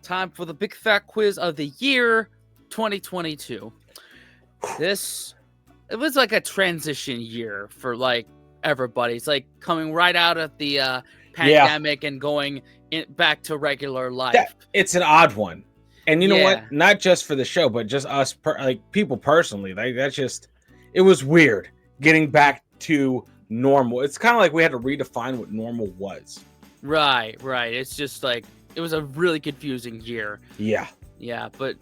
Time for the big fat quiz of the year 2022. It was like a transition year for like everybody. It's like coming right out of the pandemic and going back to regular life. It's an odd one. And you know what? Not just for the show, but just us, people personally. Like it was weird getting back to normal. It's kind of like we had to redefine what normal was. Right. It's just like it was a really confusing year. Yeah. But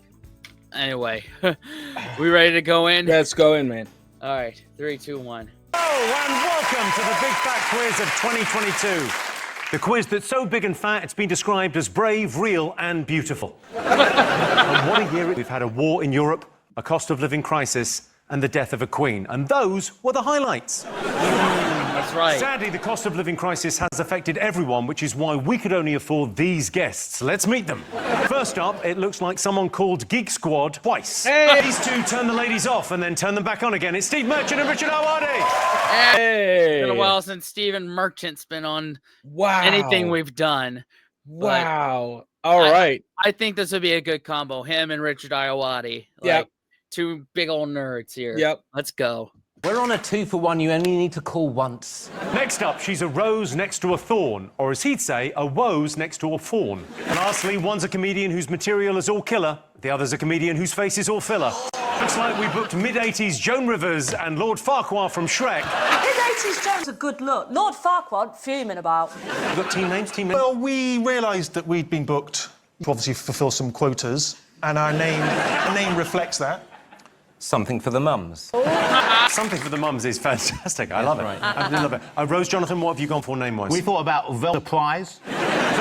anyway, we ready to go in? Let's go in, man. All right, 3, 2, 1. Hello and welcome to the Big Fat Quiz of 2022. The quiz that's so big and fat, it's been described as brave, real and beautiful. And what a year. We've had a war in Europe, a cost of living crisis and the death of a queen. And those were the highlights. That's right. Sadly, the cost of living crisis has affected everyone, which is why we could only afford these guests. Let's meet them. First up, it looks like someone called Geek Squad twice. Hey! These two turn the ladies off and then turn them back on again. It's Steve Merchant and Richard Awadi. Hey! It's been a while since Stephen Merchant's been on anything we've done. Wow. All right. I think this would be a good combo. Him and Richard Iowati. Yep. Two big old nerds here. Yep. Let's go. We're on a 2-for-1. You only need to call once. Next up, she's a rose next to a thorn, or as he'd say, a woes next to a fawn. Lastly, one's a comedian whose material is all killer, the other's a comedian whose face is all filler. Looks like we booked mid-80s Joan Rivers and Lord Farquhar from Shrek. Mid-80s Joan's a good look. Lord Farquhar, fuming about. You got team names? Well, we realised that we'd been booked to obviously fulfil some quotas, and our name reflects that. Something for the mums. Something for the mums is fantastic. I love it. I love it. Rose, Jonathan, what have you gone for name-wise? We thought about Surprise.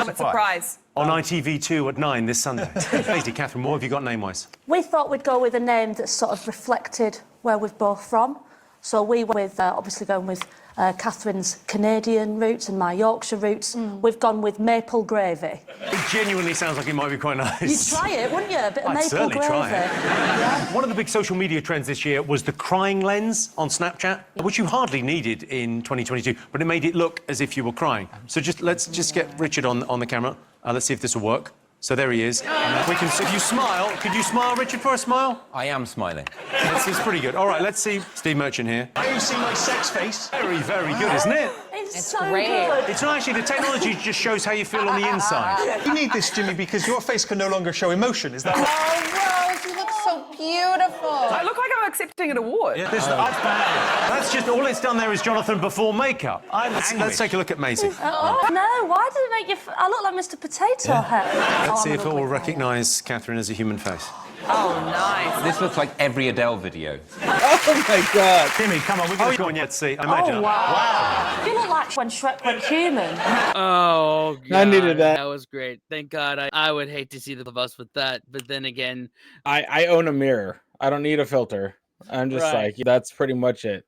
Surprise. On ITV2 at 9 this Sunday. Lady Catherine, what have you got name-wise? We thought we'd go with a name that sort of reflected where we're both from. So we went with, obviously going with Catherine's Canadian roots and my Yorkshire roots. We've gone with maple gravy. It genuinely sounds like it might be quite nice. You'd try it, wouldn't you? A bit of I'd maple certainly gravy. try it. Yeah. One of the big social media trends this year was the crying lens on Snapchat, which you hardly needed in 2022, but it made it look as if you were crying. So let's just get Richard on the camera. Let's see if this will work. So there he is. We can. If you smile, could you smile, Richard, for a smile? I am smiling. It's pretty good. All right, let's see Steve Merchant here. Now you see my sex face. Very, very good, isn't it? It's so good. It's not actually, the technology just shows how you feel on the inside. You need this, Jimmy, because your face can no longer show emotion, is that Oh, Rose, you look so beautiful. I look like I'm accepting an award. Yeah, that's just, all it's done there is Jonathan before makeup. Let's take a look at Maisie. Oh, no, why did it make you... I look like Mr Potato Head. Let's see if it will recognise Catherine as a human face. Oh, nice. This looks like every Adele video. Oh, my God. Jimmy, come on, we're going to go on yet. Let's see. Imagine. Oh, wow. You look like when Shrek went human. Oh, God. I needed that. That was great. Thank God. I would hate to see the of us with that. But then again... I own a mirror. I don't need a filter. I'm just like, that's pretty much it.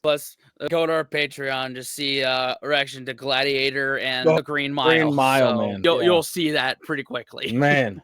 Plus, go to our Patreon to see reaction to Gladiator and The Green Mile. Green Mile, so man. You'll see that pretty quickly. Man.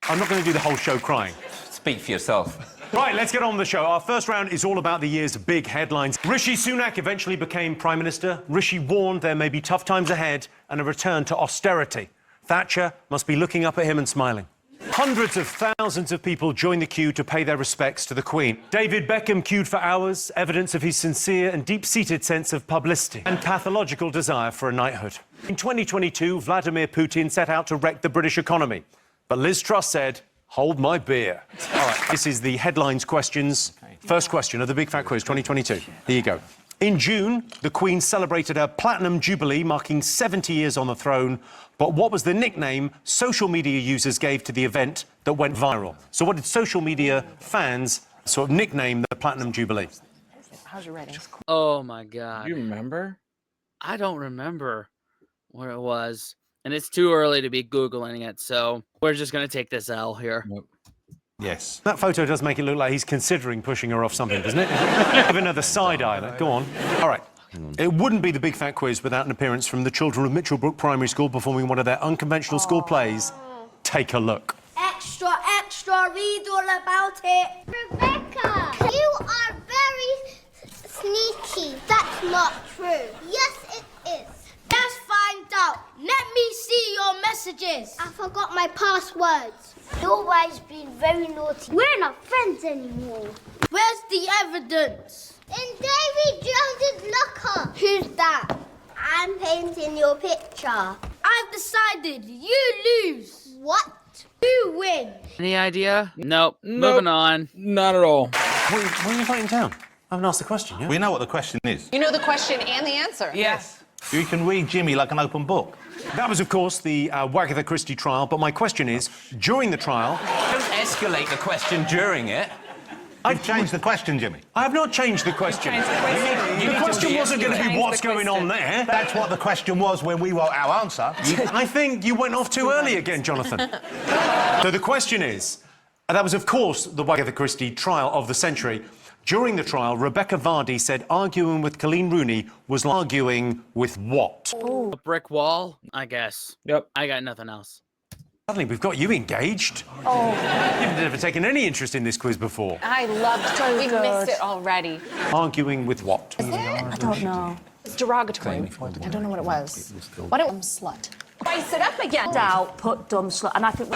I'm not going to do the whole show crying. Speak for yourself. Right, let's get on with the show. Our first round is all about the year's big headlines. Rishi Sunak eventually became Prime Minister. Rishi warned there may be tough times ahead and a return to austerity. Thatcher must be looking up at him and smiling. Hundreds of thousands of people joined the queue to pay their respects to the Queen. David Beckham queued for hours, evidence of his sincere and deep-seated sense of publicity and pathological desire for a knighthood. In 2022, Vladimir Putin set out to wreck the British economy. But Liz Truss said, hold my beer. All right, this is the headlines questions. First question of the Big Fat Quiz 2022. Here you go. In June, the Queen celebrated her Platinum Jubilee, marking 70 years on the throne. But what was the nickname social media users gave to the event that went viral? So what did social media fans sort of nickname the Platinum Jubilee? How's your rating? Oh, my God. Do you remember? I don't remember what it was. And it's too early to be Googling it, so we're just going to take this L here. Yes. That photo does make it look like he's considering pushing her off something, doesn't it? Give another side eye there. Go on. All right. It wouldn't be the Big Fat Quiz without an appearance from the children of Mitchellbrook Primary School performing one of their unconventional school plays. Take a look. Extra, extra, read all about it. Rebecca, you are very sneaky. That's not true. Yes, it is. Let's find out. Let me me see your messages. I forgot my passwords. You've always been very naughty. We're not friends anymore. Where's the evidence? In Davy Jones's locker. Who's that? I'm painting your picture. I've decided you lose. What? You win. Any idea? Nope. Moving on. Not at all. What are you writing down? I haven't asked the question yet. We know what the question is. You know the question and the answer. Yes. You can read Jimmy like an open book. That was, of course, the Wagatha Christie trial, but my question is, during the trial... Don't escalate the question during it. I've changed the question, Jimmy. I have not changed the question. The question wasn't going to be what's going on there. That's what the question was when we wrote our answer. I think you went off too early again, Jonathan. So the question is, that was, of course, the Wagatha Christie trial of the century. During the trial, Rebecca Vardy said arguing with Colleen Rooney was like arguing with what? A brick wall, I guess. Yep. I got nothing else. Suddenly, we've got you engaged. Oh. You've never taken any interest in this quiz befefore. I loved it. We've missed it already. Arguing with what? I don't know. It's derogatory. I don't know what it was. What it slut. Spice it up again. Doubt, put dumb slut, and I think,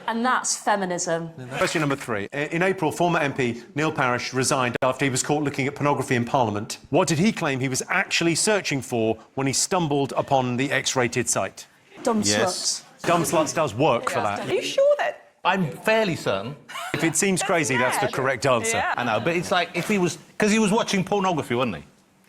and that's feminism. Question number 3. In April, former MP Neil Parish resigned after he was caught looking at pornography in Parliament. What did he claim he was actually searching for when he stumbled upon the X-rated site? Dumb sluts. Dumb Sluts does work for that. Are you sure that... I'm fairly certain. If it seems crazy, that's the correct answer. Yeah. I know, but it's like if he was... Because he was watching pornography, wasn't he?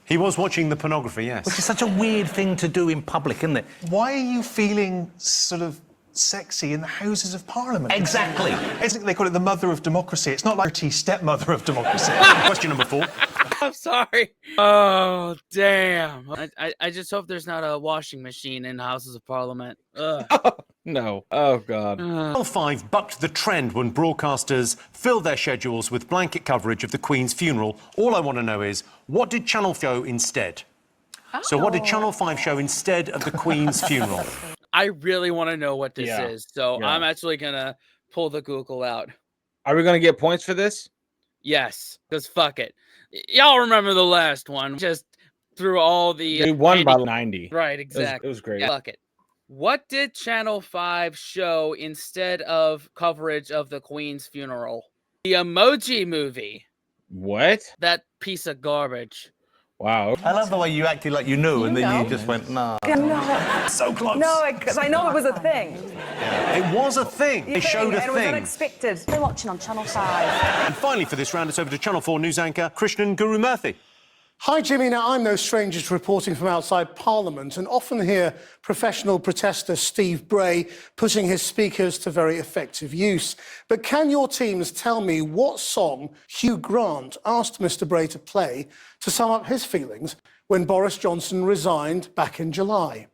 He was watching the pornography, yes. Which is such a weird thing to do in public, isn't it? Why are you feeling sort of sexy in the Houses of Parliament? Exactly. They call it the mother of democracy. It's not like the stepmother of democracy. Question number 4. I'm sorry. Oh, damn. I just hope there's not a washing machine in the Houses of Parliament. Ugh. No. Oh, God. Channel 5 bucked the trend when broadcasters filled their schedules with blanket coverage of the Queen's funeral. All I want to know is, what did Channel 5 show instead? So what did Channel 5 show instead of the Queen's funeral? I really want to know what this Yeah. is, so Yeah. I'm actually going to pull the Google out. Are we going to get points for this? Yes, because fuck it. Y'all remember the last one. Just through all the... We won by 90. Right, exactly. It was great. Yeah, fuck it. What did Channel 5 show instead of coverage of the Queen's funeral? The Emoji Movie. What? That piece of garbage. Wow. I love the way you acted like you knew, and then you just went, nah. No. So close. No, because I know it was a thing. It was a thing. They showed a and it was thing. unexpected. They're watching on Channel 5. And finally, for this round, it's over to Channel 4 news anchor Krishnan Guru Murthy. Hi, Jimmy. Now, I'm no stranger to reporting from outside Parliament and often hear professional protester Steve Bray putting his speakers to very effective use. But can your teams tell me what song Hugh Grant asked Mr. Bray to play to sum up his feelings when Boris Johnson resigned back in July?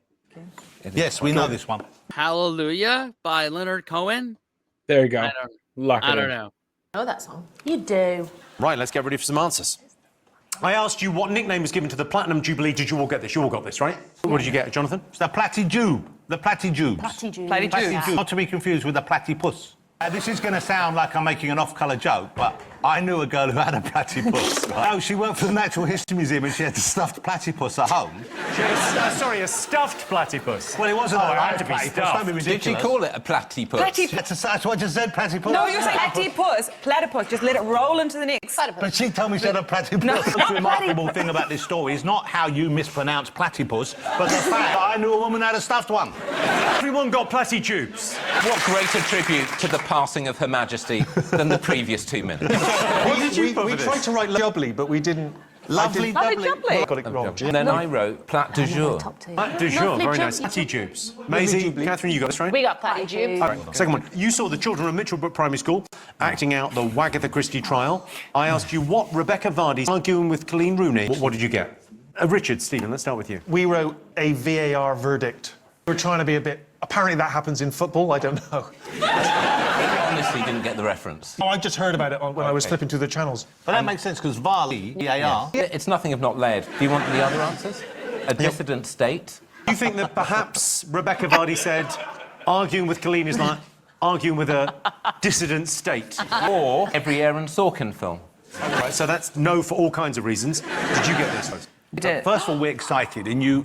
Yes, we know this one. Hallelujah by Leonard Cohen? There you go. I don't know. I know that song. You do. Right, let's get ready for some answers. I asked you what nickname was given to the Platinum Jubilee. Did you all get this? You all got this, right? What did you get, Jonathan? It's the Platyjube. The Platyjubes. Platyjubes. Not to be confused with the platypus. This is going to sound like I'm making an off-colour joke, but I knew a girl who had a platypus. Right? Oh, she worked for the Natural History Museum and she had a stuffed platypus at home. She had a stuffed platypus. Well, it wasn't it a had to be platypus. stuffed. Don't be Did she ridiculous. call it a platypus? That's what I just said, platypus. No, you're saying platypus. Platypus. Just let it roll into the next. But she told me she had a platypus. No. The most remarkable thing about this story is not how you mispronounce platypus, but the fact that I knew a woman who had a stuffed one. Everyone got platytubes. What greater tribute to the passing of Her Majesty than the previous 2 minutes? What did you put We for this? tried to write jubbly, but we didn't. Lovely, Lovely jubbly. Got it wrong. And then I wrote plat du jour. Plat du jour, very nice. Platytubes. Maisie, Catherine, you got this right? We got platyjubes. All right, second one. You saw the children of Mitchellbrook Primary School acting out the Wagatha Christie trial. I asked you what Rebecca Vardy's arguing with Colleen Rooney. What did you get? Richard, Stephen, let's start with you. We wrote a VAR verdict. We're trying to be a bit... Apparently that happens in football, I don't know. I honestly didn't get the reference. Oh, I just heard about it when I was flipping through the channels. But that makes sense because VAR. It's nothing if not led. Do you want the other answers? A dissident state? Do you think that perhaps Rebecca Vardy said arguing with Colleen is like arguing with a dissident state? Or every Aaron Sorkin film? Right, so that's no for all kinds of reasons. Did you get this? We did. First of all, we're excited, and you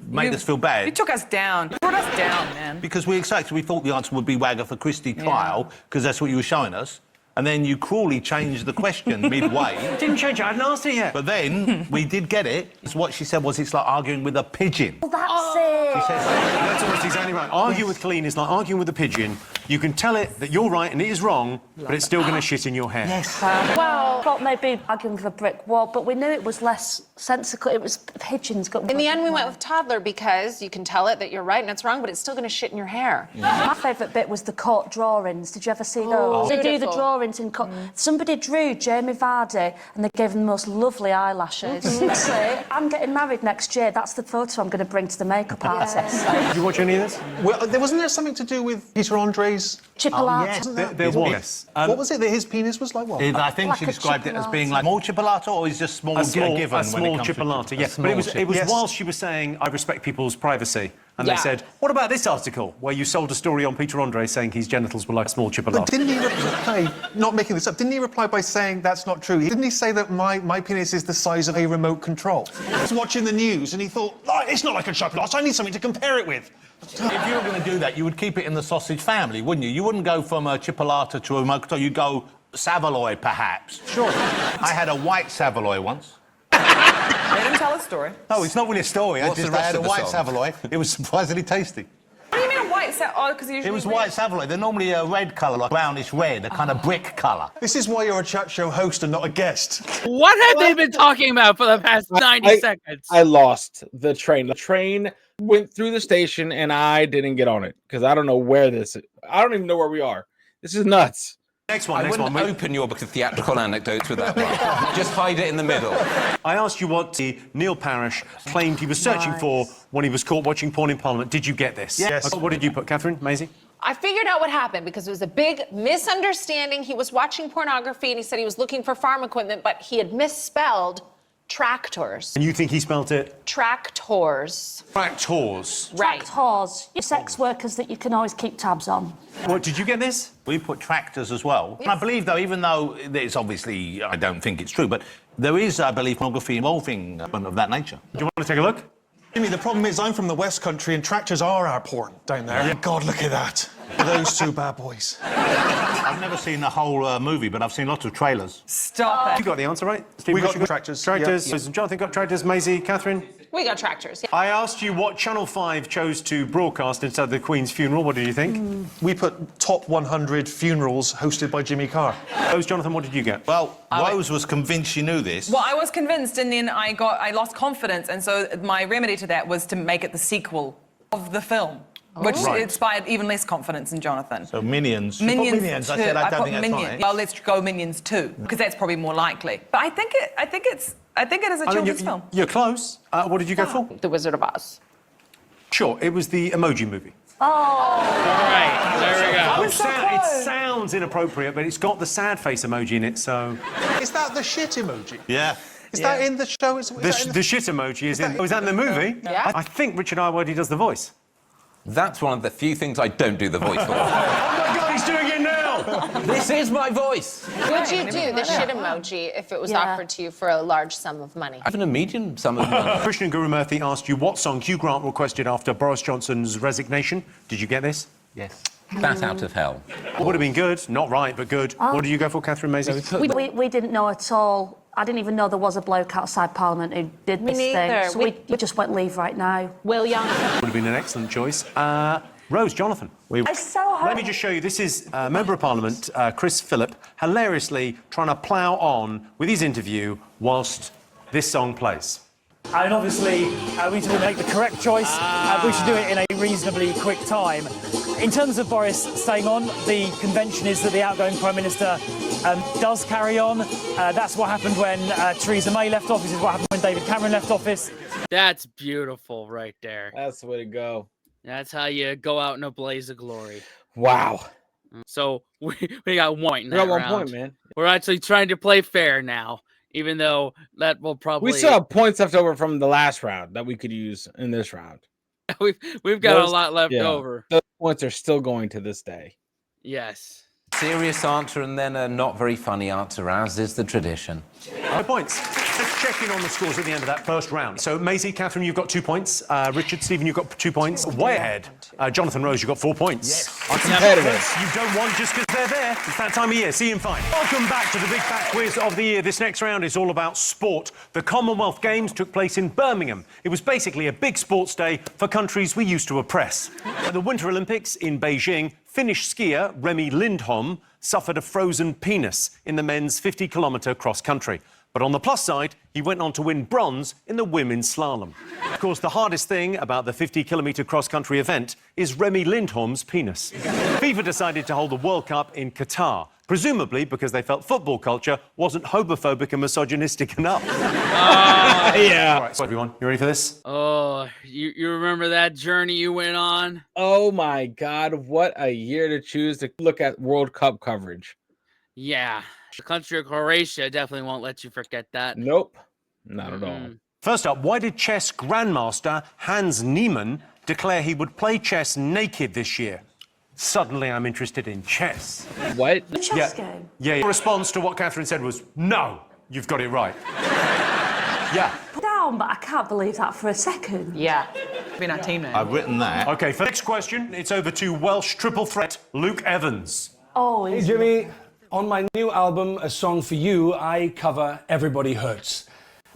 made us feel bad. You took us down. You brought us down, man. Because we're excited. We thought the answer would be Wagatha Christie trial, because that's what you were showing us. And then you cruelly changed the question midway. Didn't change it. I hadn't asked it yet. But then we did get it. It's what she said was it's like arguing with a pigeon. Well, that's it. She says That's almost exactly right. Argue with clean is like arguing with a pigeon. You can tell it that you're right and it is wrong, but it's still going to shit in your hair. yes. Well, thought maybe arguing with a brick wall, but we knew it was less sensical. It was pigeons. In the end, we went with toddler because you can tell it that you're right and it's wrong, but it's still going to shit in your hair. My favourite bit was the court drawings. Did you ever see those? They do the Beautiful. drawings in court. Somebody drew Jamie Vardy and they gave him the most lovely eyelashes. Honestly, I'm getting married next year. That's the photo I'm going to bring to the makeup artist. Did you watch any of this? Well, wasn't there something to do with Peter Andre's... Chipolata. There was. What was it that his penis was like? What? I think Like she a described it as chipolata. being like more chipolata, or is just small, A small given when it comes chipolata, to yes. a But it was, small it was Yes. whilst she was saying, I respect people's privacy. And Yeah. they said, what about this article where you sold a story on Peter Andre saying his genitals were like small But chipolata? didn't he reply, not making this up, didn't he reply by saying that's not true? Didn't he say that my penis is the size of a remote control? He was watching the news and he thought, oh, it's not like a chocolate, I need something to compare it with. If you were going to do that, you would keep it in the sausage family, wouldn't you? You wouldn't go from a chipolata to a remote control. You'd go Savoy, perhaps. Sure. I had a white Savoy once. Let him tell a story. No, it's not really a story. What's the I rest had a of the white song? Savoy. It was surprisingly tasty. What do you mean a white set? Oh, because usually It was white Savoy. They're normally a red colour, like brownish red, a kind of brick colour. This is why you're a chat show host and not a guest. What have they been talking about for the past 90 seconds? I lost the train. The train went through the station and I didn't get on it because I don't know where this is. I don't even know where we are. This is nuts. Next one, I next wouldn't one. open your book of theatrical anecdotes with that one. Just hide it in the middle. I asked you what Neil Parish claimed he was searching for when he was caught watching porn in Parliament. Did you get this? Yes. What did you put, Catherine? Maisie? I figured out what happened because it was a big misunderstanding. He was watching pornography and he said he was looking for farm equipment, but he had misspelled tractors. And you think he spelt it? Tractors. Tractors. Right. Whores, sex workers that you can always keep tabs on. What, did you get this? We put tractors as well. And I believe, though, even though it's obviously, I don't think it's true, but there is, I believe, pornography involving of that nature. Do you want to take a look? Jimmy, the problem is I'm from the West Country and tractors are our porn down there. Yeah. God, look at that. Those two bad boys. I've never seen the whole movie, but I've seen lots of trailers. Stop it. You got the answer right? Steve, We what got you tractors. Tractors. Yeah. Jonathan got tractors. Maisie, Catherine? We got tractors. Yeah. I asked you what Channel 5 chose to broadcast instead of the Queen's funeral. What did you think? We put top 100 funerals hosted by Jimmy Carr. Rose, Jonathan, what did you get? Well, Rose was convinced she knew this. Well, I was convinced, and then I lost confidence, and so my remedy to that was to make it the sequel of the film, which inspired even less confidence in Jonathan. So Minions. You put Minions. Minions. 2. I said I don't put think that's Minions. right. Well, let's go Minions 2, because that's probably more likely. But I think it is a children's film. You're close. What did you go for? The Wizard of Oz. Sure, it was the Emoji Movie. Oh. All right, there we go. Which it sounds inappropriate, but it's got the sad face emoji in it, so... Is that the shit emoji? Yeah. Is that in the show? The shit emoji is in... Is that in the movie? Yeah. I think Richard Ayoade does the voice. That's one of the few things I don't do the voice for. Oh my God, he's doing it now! This is my voice. Would you do the shit emoji if it was offered to you for a large sum of money? Even a medium sum of money. Krishnan Gurumurthy asked you what song Hugh Grant requested after Boris Johnson's resignation. Did you get this? Yes. Bat out of hell. Would have been good. Not right, but good. What did you go for, Catherine Maisie? We didn't know at all. I didn't even know there was a bloke outside Parliament who did this thing. So we just went leave right now. Will Young. Would have been an excellent choice. Rose, Jonathan. I so Let me just show you. This is Member of Parliament, Chris Phillip, hilariously trying to plough on with his interview whilst this song plays. And obviously, we need to make the correct choice. We should do it in a reasonably quick time. In terms of Boris staying on, the convention is that the outgoing Prime Minister does carry on. That's what happened when Theresa May left office. This is what happened when David Cameron left office. That's beautiful right there. That's the way to go. That's how you go out in a blaze of glory. Wow. So we got 1 point. We got 1 point, man. We're actually trying to play fair now, even though that will probably... We still have points left over from the last round that we could use in this round. We've got a lot left over. Those points are still going to this day. Yes. Serious answer and then a not very funny answer, as is the tradition. Points. Let's check in on the scores at the end of that first round. So, Maisie, Catherine, you've got 2 points. Richard, Stephen, you've got 2 points. Way ahead. Jonathan Rose, you've got 4 points. Yes. Our competitors. You don't want just because they're there. It's that time of year. See you in 5. Welcome back to the Big Fat Quiz of the year. This next round is all about sport. The Commonwealth Games took place in Birmingham. It was basically a big sports day for countries we used to oppress. At the Winter Olympics in Beijing, Finnish skier Remi Lindholm suffered a frozen penis in the men's 50-kilometre cross-country. But on the plus side, he went on to win bronze in the women's slalom. Of course, the hardest thing about the 50-kilometre cross-country event is Remi Lindholm's penis. FIFA decided to hold the World Cup in Qatar, presumably because they felt football culture wasn't homophobic and misogynistic enough. Yeah. All right, so everyone, you ready for this? Oh, you remember that journey you went on? Oh my God, what a year to choose to look at World Cup coverage. Yeah. The country of Croatia definitely won't let you forget that. Nope, not at all. First up, why did chess grandmaster Hans Niemann declare he would play chess naked this year? Suddenly I'm interested in chess. What? The chess game? Yeah, your response to what Catherine said was, no, you've got it right. Yeah. Down, but I can't believe that for a second. Yeah. Been our team now. I've written that. OK, for the next question, it's over to Welsh triple threat Luke Evans. Oh, Hey, Jimmy. On my new album, A Song for You, I cover Everybody Hurts.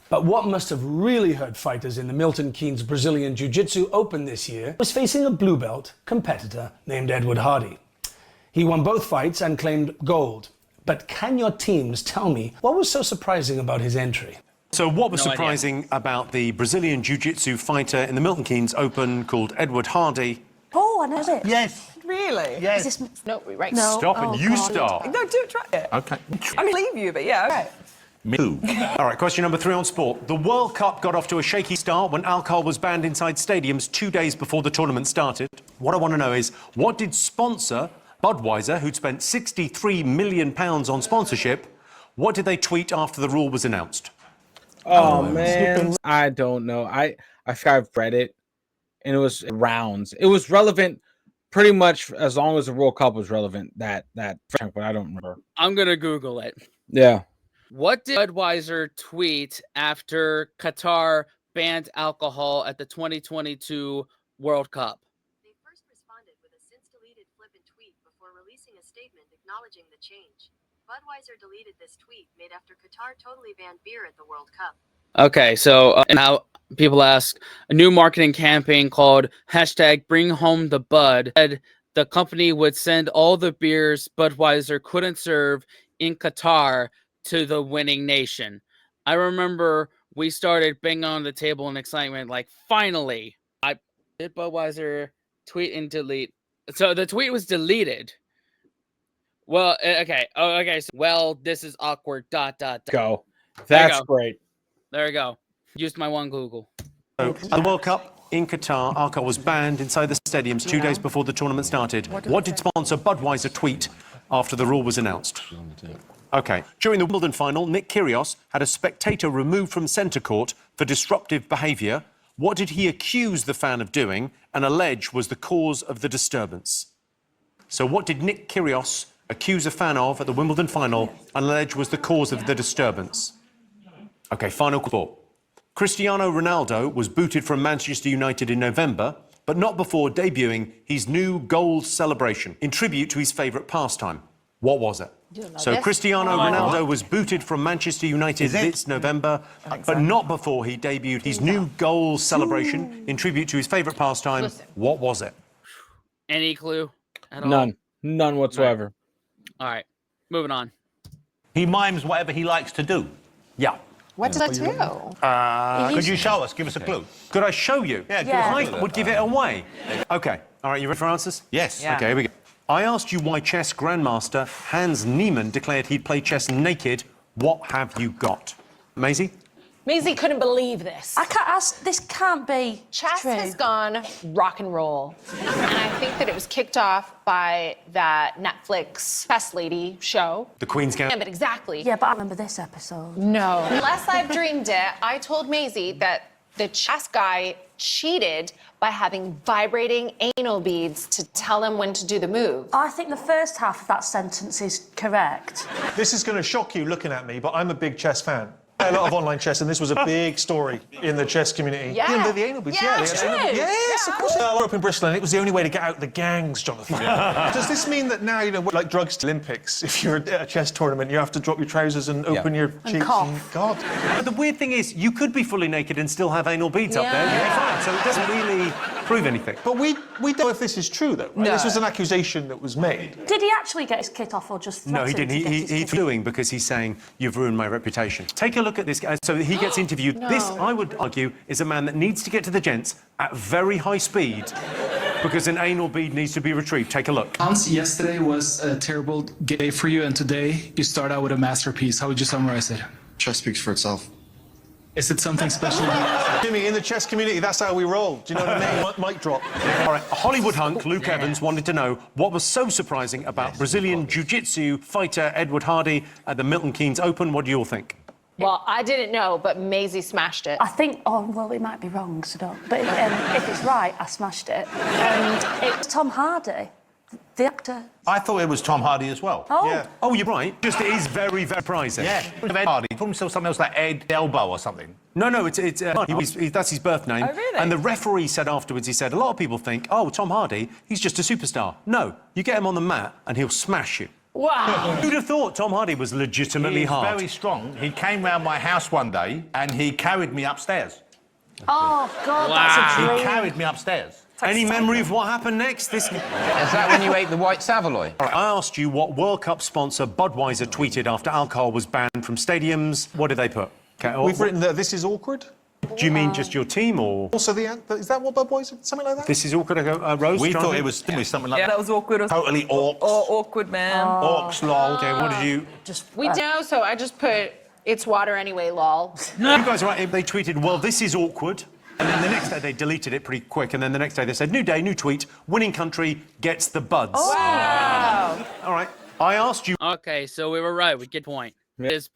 But what must have really hurt fighters in the Milton Keynes Brazilian Jiu-Jitsu Open this year was facing a blue belt competitor named Edward Hardy. He won both fights and claimed gold. But can your teams tell me what was so surprising about his entry? So what was surprising about the Brazilian Jiu-Jitsu fighter in the Milton Keynes Open called Edward Hardy? Oh, I know it. Yes. Really? Yes. Is this... No, right. No. Stop and you God. start. No, do it, try it. Okay. I mean, leave you, but yeah, okay. Me too. All right, question number 3 on sport. The World Cup got off to a shaky start when alcohol was banned inside stadiums 2 days before the tournament started. What I want to know is, what did sponsor Budweiser, who'd spent £63 million on sponsorship, what did they tweet after the rule was announced? Oh, man. I don't know. I think I've read it, and it was rounds. It was relevant pretty much as long as the World Cup was relevant, that but I don't remember. I'm going to Google it. Yeah. What did Budweiser tweet after Qatar banned alcohol at the 2022 World Cup? They first responded with a since-deleted flippant tweet before releasing a statement acknowledging the change. Budweiser deleted this tweet made after Qatar totally banned beer at the World Cup. Okay, so now people ask, a new marketing campaign called #BringHomeTheBud said the company would send all the beers Budweiser couldn't serve in Qatar to the winning nation. I remember we started banging on the table in excitement, like, finally. Did Budweiser tweet and delete? So the tweet was deleted. Well, okay. Oh, okay. So, well, this is awkward. ... Go. That's great. There we go. Used my one Google. So, at the World Cup in Qatar, alcohol was banned inside the stadiums 2 days before the tournament started. What did sponsor Budweiser tweet after the rule was announced? OK. During the Wimbledon final, Nick Kyrgios had a spectator removed from centre court for disruptive behaviour. What did he accuse the fan of doing and allege was the cause of the disturbance? So what did Nick Kyrgios accuse a fan of at the Wimbledon final and allege was the cause of the disturbance? OK, final call. Cristiano Ronaldo was booted from Manchester United in November, but not before debuting his new goal celebration in tribute to his favourite pastime. What was it? So Cristiano Ronaldo was booted from Manchester United this November, but not before he debuted his new goal celebration in tribute to his favourite pastime. What was it? Any clue at all? None. None whatsoever. All right. Moving on. He mimes whatever he likes to do. Yeah. What did I do? Could you show us? Give us a clue. Could I show you? Yeah, give us a clue. I would give it away. OK. All right, you ready for answers? Yes. OK, here we go. I asked you why chess grandmaster Hans Niemann declared he'd play chess naked. What have you got? Maisie? Maisie couldn't believe this. I can't ask. This can't be Chess true. has gone rock and roll. And I think that it was kicked off by that Netflix chess lady show. The Queen's Gambit. But exactly. Yeah, but I remember this episode. No. Unless I've dreamed it, I told Maisie that the chess guy cheated by having vibrating anal beads to tell him when to do the move. I think the first half of that sentence is correct. This is going to shock you looking at me, but I'm a big chess fan. A lot of online chess, and this was a big story in the chess community. Yeah. The anal beads, Yes, of course. I grew up in Bristol, and it was the only way to get out the gangs, Jonathan. Does this mean that now, like drugs to Olympics, if you're at a chess tournament, you have to drop your trousers and open your cheeks? Cough. God. But the weird thing is, you could be fully naked and still have anal beads up there. You'd be fine. So it doesn't really prove anything. But we don't know if this is true, though. Right? No. This was an accusation that was made. Did he actually get his kit off or just No, he threatened didn't. to get his He's kit doing because he's saying, you've ruined my reputation. Take a look at this guy. So he gets interviewed. No. This, I would argue, is a man that needs to get to the gents at very high speed because an anal bead needs to be retrieved. Take a look. Yesterday was a terrible day for you, and today you start out with a masterpiece. How would you summarize it? Chess speaks for itself. Is it something special? Jimmy, in the chess community, that's how we roll. Do you know what I mean? Mic drop. All right, a Hollywood hunk, Luke Evans, wanted to know what was so surprising about Brazilian jiu-jitsu fighter Edward Hardy at the Milton Keynes Open. What do you all think? Well, I didn't know, but Maisie smashed it. I think, oh, well, it might be wrong, so don't. But if it's right, I smashed it. It's Tom Hardy, the actor. I thought it was Tom Hardy as well. Oh. Yeah. Oh, you're right. Just it is very, very surprising. Yeah. Ed Hardy. He called himself something else like Ed Elbow or something. No, it's that's his birth name. Oh, really? And the referee said afterwards, he said, a lot of people think, oh, Tom Hardy, he's just a superstar. No, you get him on the mat and he'll smash you. Wow. Who'd have thought Tom Hardy was legitimately He's hard? very strong. He came round my house one day and he carried me upstairs. Oh, God, that's a dream. He carried me upstairs. Any memory of what happened next? Is that when you ate the white Savoy? All right, I asked you what World Cup sponsor Budweiser tweeted after alcohol was banned from stadiums. What did they put? Okay, We've written that this is awkward. Do you mean just your team, or...? Also, is that what Budweiser, something like that? This is awkward, Rose? We thought Jonathan? it was something like Yeah, that was awkward. Totally orcs. Oh, awkward, man. Orcs, lol. Okay, what did you... We know, so I just put, it's water anyway, lol. You guys are right. They tweeted, well, this is awkward. And then the next day, they deleted it pretty quick. And then the next day, they said, new day, new tweet, winning country gets the buds. Oh. Wow. All right, I asked you... Okay, so we were right. We get point. It's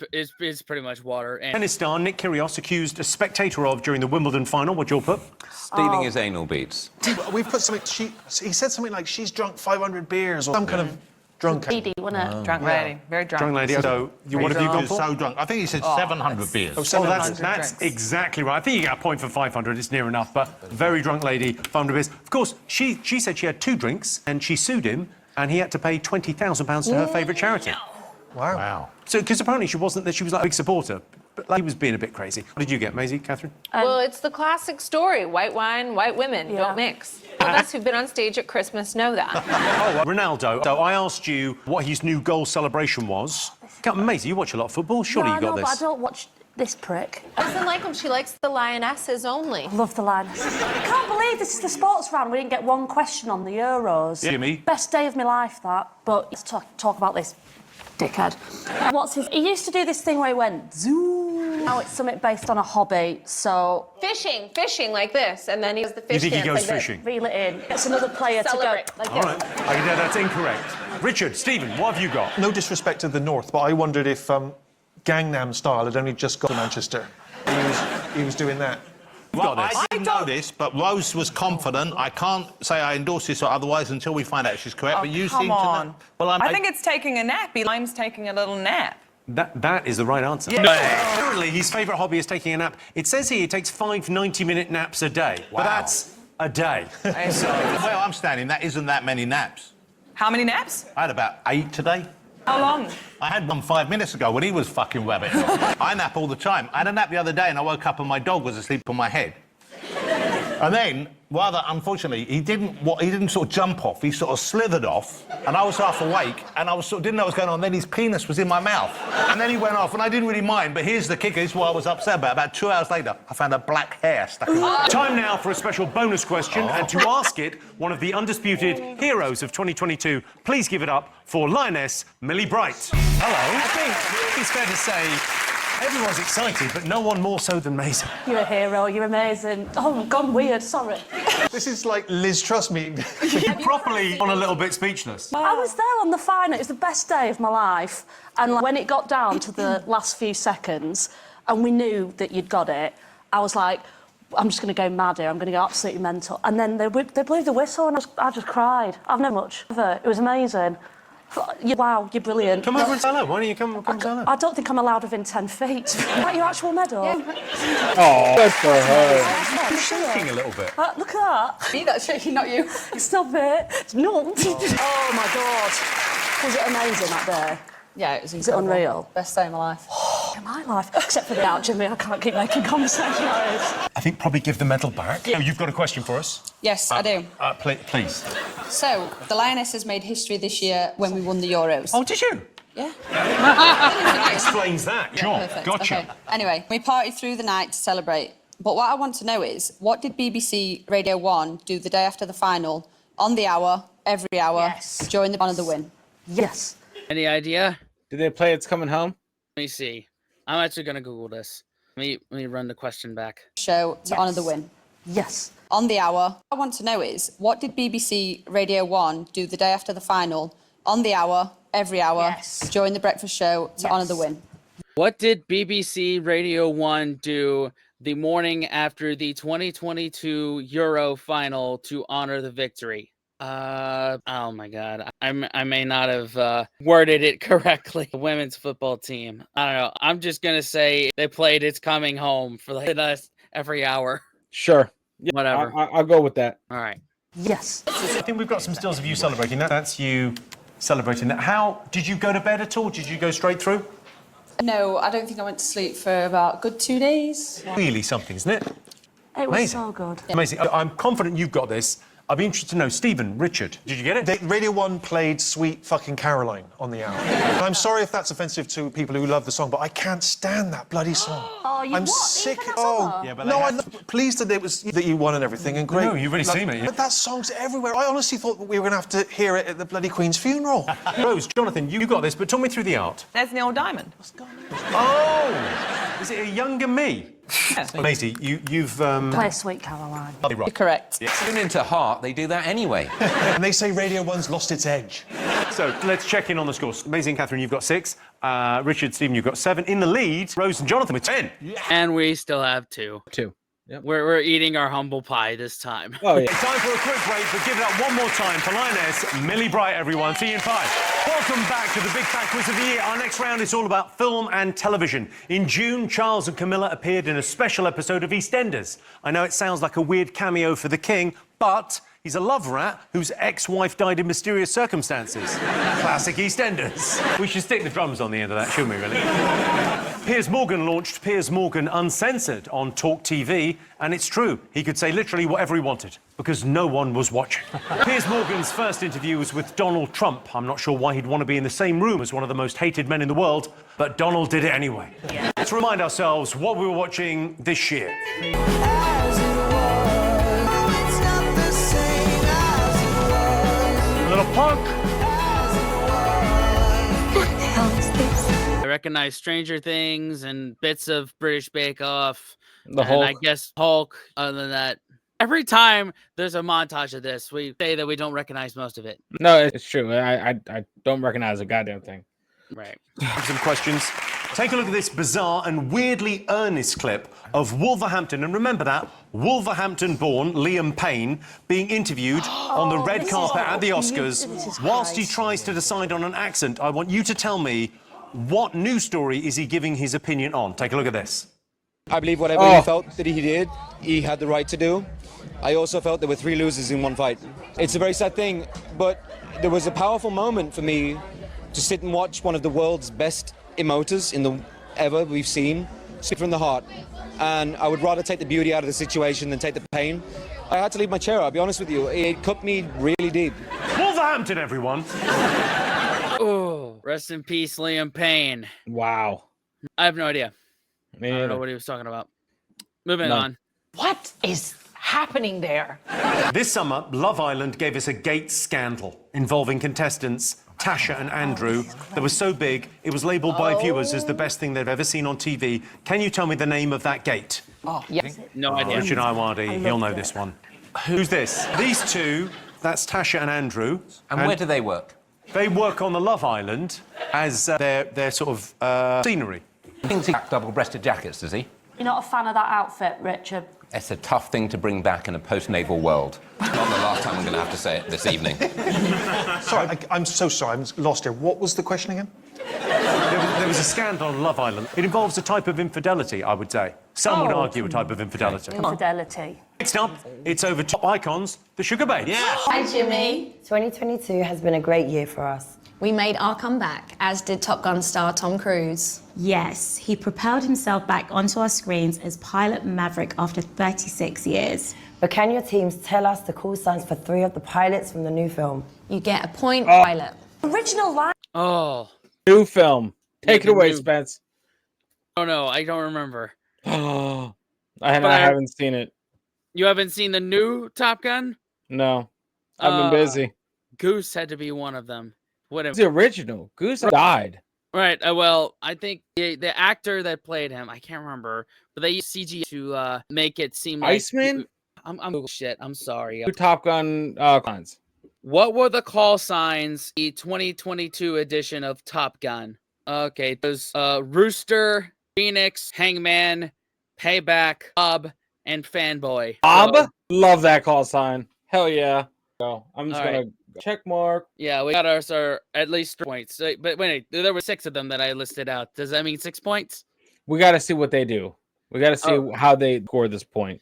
pretty much water. And Tennis star Nick Kyrgios accused a spectator of during the Wimbledon final. What'd you all put? Stealing his anal beads. We've put something... He said something like, she's drunk 500 beers or some kind of drunk... Lady, wasn't it? Drunk lady. Very drunk. Drunk lady. So, what have you gone for? So drunk. I think he said 700 beers. Oh, that's 700 drinks. exactly right. I think you get a point for 500. It's near enough, but very drunk lady, 500 beers. Of course, she said she had 2 drinks, and she sued him, and he had to pay £20,000 to her favourite charity. Wow. So, because apparently she wasn't, that she was like a big supporter, but like, he was being a bit crazy. What did you get, Maisie, Catherine? Well, it's the classic story. White wine, white women, don't mix. All of us who've been on stage at Christmas know that. Ronaldo. So I asked you what his new goal celebration was. Maisie, you watch a lot of football. Surely you got this. But I don't watch this prick. Doesn't like him. She likes the lionesses only. Love the lionesses. I can't believe this is the sports round. We didn't get one question on the Euros. Jimmy. Best day of my life, that. But let's talk about this dickhead. He used to do this thing where he went zoom. Now it's something based on a hobby, so... Fishing like this, and then he does the fish You think he dance goes like fishing? Reel it in. It's another player Celebrate. to go... Like All right. That's incorrect. Richard, Stephen, what have you got? No disrespect to the North, but I wondered if Gangnam Style had only just got to Manchester. He was doing that. Well, I didn't know this, but Rose was confident. I can't say I endorse this or otherwise until we find out she's correct, but you seem to know. Well, I think it's taking a nap. Lime's taking a little nap. That is the right answer. Yeah. Apparently, his favourite hobby is taking a nap. It says here he takes 5 90-minute naps a day. Wow. But that's a day. So, where I'm standing, that isn't that many naps. How many naps? I had about 8 today. How long? I had one 5 minutes ago when he was fucking rabbit. I nap all the time. I had a nap the other day and I woke up and my dog was asleep on my head. And then, rather unfortunately, he didn't sort of jump off. He sort of slithered off, and I was half awake, and I didn't know what was going on. Then his penis was in my mouth, and then he went off, and I didn't really mind. But here's the kicker: this is what I was upset about. About 2 hours later, I found a black hair stuck in my... Time now for a special bonus question, and to ask it, one of the undisputed heroes of 2022. Please give it up for Lioness Millie Bright. Hello. I think it's fair to say. Everyone's excited, but no one more so than Maisie. You're a hero, you're amazing. Oh, I'm gone weird, sorry. This is like Liz Truss meeting. You're properly on a little bit speechless. I was there on the final. It was the best day of my life. And when it got down to the last few seconds and we knew that you'd got it, I was like, I'm just going to go mad here. I'm going to go absolutely mental. And then they blew the whistle, and I just cried. I've never much of it. It was amazing. Wow, you're brilliant. Come over and say hello. Why don't you come say hello? I don't think I'm allowed within 10 feet. Is that your actual medal? Oh, good for her. You're shaking a little bit. Look at that. Me that's shaking, not you. Stop it. It's not. Oh, my God. Was it amazing that day? Yeah, it was Is it unreal? Best day of my life. In my life. Except for the out, Jimmy. I can't keep making conversation like this. I think probably give the medal back. Yeah. You've got a question for us? Yes, I do. Please. So, the Lionesses made history this year when we won the Euros. Oh, did you? Yeah. That explains that. Sure. Perfect. Gotcha. Okay. Anyway, we partied through the night to celebrate. But what I want to know is, what did BBC Radio 1 do the day after the final, on the hour, every hour, during the of the win? Yes. Any idea? Did they play It's Coming Home? Let me see. I'm actually going to Google this. Let me run the question back. Show to honour the win. Yes. On the hour. What I want to know is, what did BBC Radio 1 do the day after the final, on the hour, every hour, during the breakfast show, to honour the win? What did BBC Radio 1 do the morning after the 2022 Euro final to honor the victory? Oh my God. I may not have worded it correctly. The women's football team. I don't know. I'm just going to say they played It's Coming Home for like us every hour. Sure. Yeah, Whatever. I'll go with that. All right. Yes. I think we've got some stills of you celebrating that. That's you celebrating that. How did you go to bed at all? Did you go straight through? No, I don't think I went to sleep for about a good 2 days. Really something, isn't it? It was Amazing. so good. Amazing. I'm confident you've got this. I'd be interested to know, Stephen, Richard, did you get it? Radio 1 played Sweet Fucking Caroline on the hour. And I'm sorry if that's offensive to people who love the song, but I can't stand that bloody song. I'm sick. Yeah, but no, I'm pleased that it was that you won and everything, and great. No, you really seem it. Yeah. But that song's everywhere. I honestly thought we were going to have to hear it at the bloody Queen's funeral. Rose, Jonathan, you got this, but talk me through the art. There's Neil Diamond. Oh! Is it a younger me? Yeah. Maisie, you've... Play Sweet Caroline. Right. You're correct. Yeah. Tune into Heart, they do that anyway. And they say Radio 1's lost its edge. So, let's check in on the scores. Maisie and Catherine, you've got 6. Richard, Stephen, you've got 7. In the lead, Rose and Jonathan with 10. And we still have 2. 2. Yep. We're eating our humble pie this time. Oh, yeah. It's time for a quick break, but give it up one more time for Lioness Millie Bright, everyone. See you in 5. Welcome back to the Big Fat Quiz of the Year. Our next round is all about film and television. In June, Charles and Camilla appeared in a special episode of EastEnders. I know it sounds like a weird cameo for the king, but he's a love rat whose ex-wife died in mysterious circumstances. Classic EastEnders. We should stick the drums on the end of that, shouldn't we, really? Piers Morgan launched Piers Morgan Uncensored on Talk TV, and it's true, he could say literally whatever he wanted, because no one was watching. Piers Morgan's first interview was with Donald Trump. I'm not sure why he'd want to be in the same room as one of the most hated men in the world, but Donald did it anyway. Yeah. Let's remind ourselves what we were watching this year. A little punk. What the hell is this? I recognize Stranger Things and bits of British Bake Off. The and Hulk. I guess Hulk. Other than that, every time there's a montage of this, we say that we don't recognize most of it. No, it's true. I don't recognize a goddamn thing. Right. Some questions. Take a look at this bizarre and weirdly earnest clip of Wolverhampton, and remember that, Wolverhampton-born Liam Payne being interviewed on the red carpet at the Oscars. Whilst he tries to decide on an accent, I want you to tell me what news story is he giving his opinion on. Take a look at this. I believe whatever he felt that he did, he had the right to do. I also felt there were 3 losers in one fight. It's a very sad thing, but there was a powerful moment for me to sit and watch one of the world's best emoters ever we've seen speak from the heart. And I would rather take the beauty out of the situation than take the pain. I had to leave my chair, I'll be honest with you. It cut me really deep. Wolverhampton, everyone! Oh, rest in peace, Liam Payne. Wow. I have no idea. Me I don't know either. what he was talking about. Moving on. What is happening there? This summer, Love Island gave us a gate scandal involving contestants Tasha and Andrew that was so big it was labelled by viewers as the best thing they've ever seen on TV. Can you tell me the name of that gate? Oh, yes. No idea. Richard Iwardi, he'll know this one. Who's this? These two, that's Tasha and Andrew. And where do they work? They work on the Love Island as their sort of scenery. He thinks he double-breasted jackets, does he? You're not a fan of that outfit, Richard? It's a tough thing to bring back in a post-naval world. Not the last time I'm going to have to say it this evening. Sorry, I'm so sorry. I'm lost here. What was the question again? There was a scandal on Love Island. It involves a type of infidelity, I would say. Some would argue a type of infidelity. Infidelity. Next up, it's over top icons, the Sugar Babes. Yeah. Hi, Jimmy. 2022 has been a great year for us. We made our comeback, as did Top Gun star Tom Cruise. Yes, he propelled himself back onto our screens as Pilot Maverick after 36 years. But can your teams tell us the call signs for 3 of the pilots from the new film? You get a point, Pilot. Original line. Oh. New film. Take it away, new- Spence. Oh no, I don't remember. I haven't seen it. You haven't seen the new Top Gun? No. I've been busy. Goose had to be one of them. It's the original. Goose died. Right. Well, I think the actor that played him, I can't remember, but they used CG to make it seem like Iceman? I'm shit. I'm sorry. New Top Gun cons. What were the call signs the 2022 edition of Top Gun? Okay, there's Rooster, Phoenix, Hangman, Payback, Bob, and Fanboy. Bob? Love that call sign. Hell yeah. So I'm just gonna check mark. Yeah, we got ours are at least 3 points. But wait, there were 6 of them that I listed out. Does that mean 6 points? We got to see what they do. We got to see how they score this point.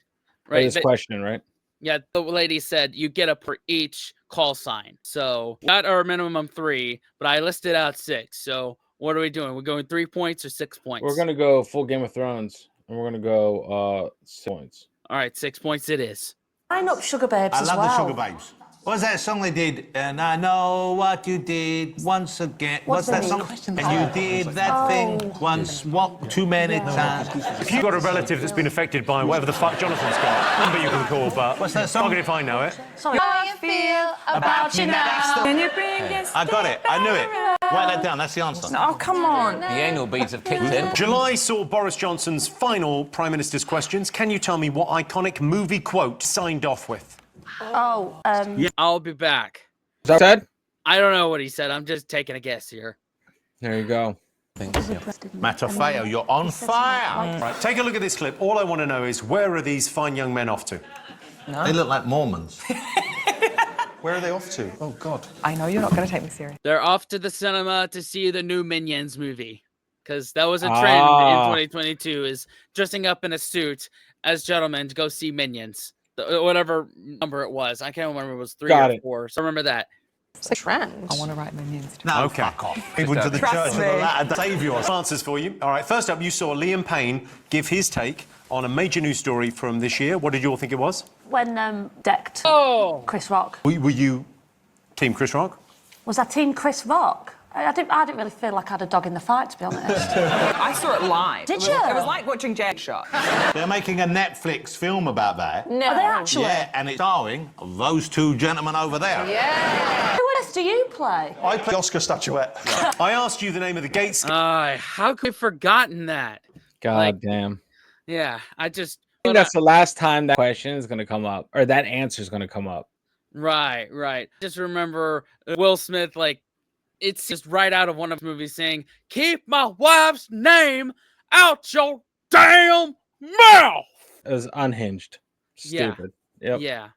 Right. This question, right? Yeah, the lady said you get up for each call sign. So got our minimum 3, but I listed out 6. So what are we doing? We're going 3 points or 6 points? We're gonna go full Game of Thrones, and we're gonna go 6 points. All right, 6 points it is. Line up Sugar Babes I as love well. the Sugar Babes. What was that song they did? And I know what you did once again. What's that song? And you did that thing once, too many times. If you've got a relative that's been affected by whatever the fuck Jonathan's got, number you can call, but what's that song? I'll get it if I know it. Sorry. How you feel about you now? Can you bring this? I got it. I knew it. Write that down. That's the answer. Oh, come on. The anal beads have kicked in. July saw Boris Johnson's final Prime Minister's questions. Can you tell me what iconic movie quote signed off with? Oh, Yeah, I'll be back. Is that said? I don't know what he said. I'm just taking a guess here. There you go. Matafeo, you're on fire. Right, take a look at this clip. All I want to know is where are these fine young men off to? They look like Mormons. Where are they off to? Oh, God. I know you're not going to take me serious. They're off to the cinema to see the new Minions movie. Because that was a trend in 2022, is dressing up in a suit as gentlemen to go see Minions. Whatever number it was. I can't remember if it was 3 or 4. So remember that. It's a trend. I want to write Minions. No, Okay. fuck off. People to the Trust church of me. the latter Saviour. Answers for you. All right, first up, you saw Liam Payne give his take on a major news story from this year. What did you all think it was? when decked Chris Rock. Were you Team Chris Rock? Was that Team Chris Rock? I didn't really feel like I had a dog in the fight, to be honest. I saw it live. Did you? It was like watching Jay shot. They're making a Netflix film about that. No. Are they actually? Yeah, and it's starring those 2 gentlemen over there. Yeah. Who else do you play? I play Oscar Statuette. I asked you the name of the gates. How could I have forgotten that? God damn. Yeah, I just... I think that's the last time that question is going to come up, or that answer is going to come up. Right. Just remember Will Smith, like, it's just right out of one of the movies saying, "Keep my wife's name out your damn mouth." It was unhinged. Stupid. Yep. Yeah.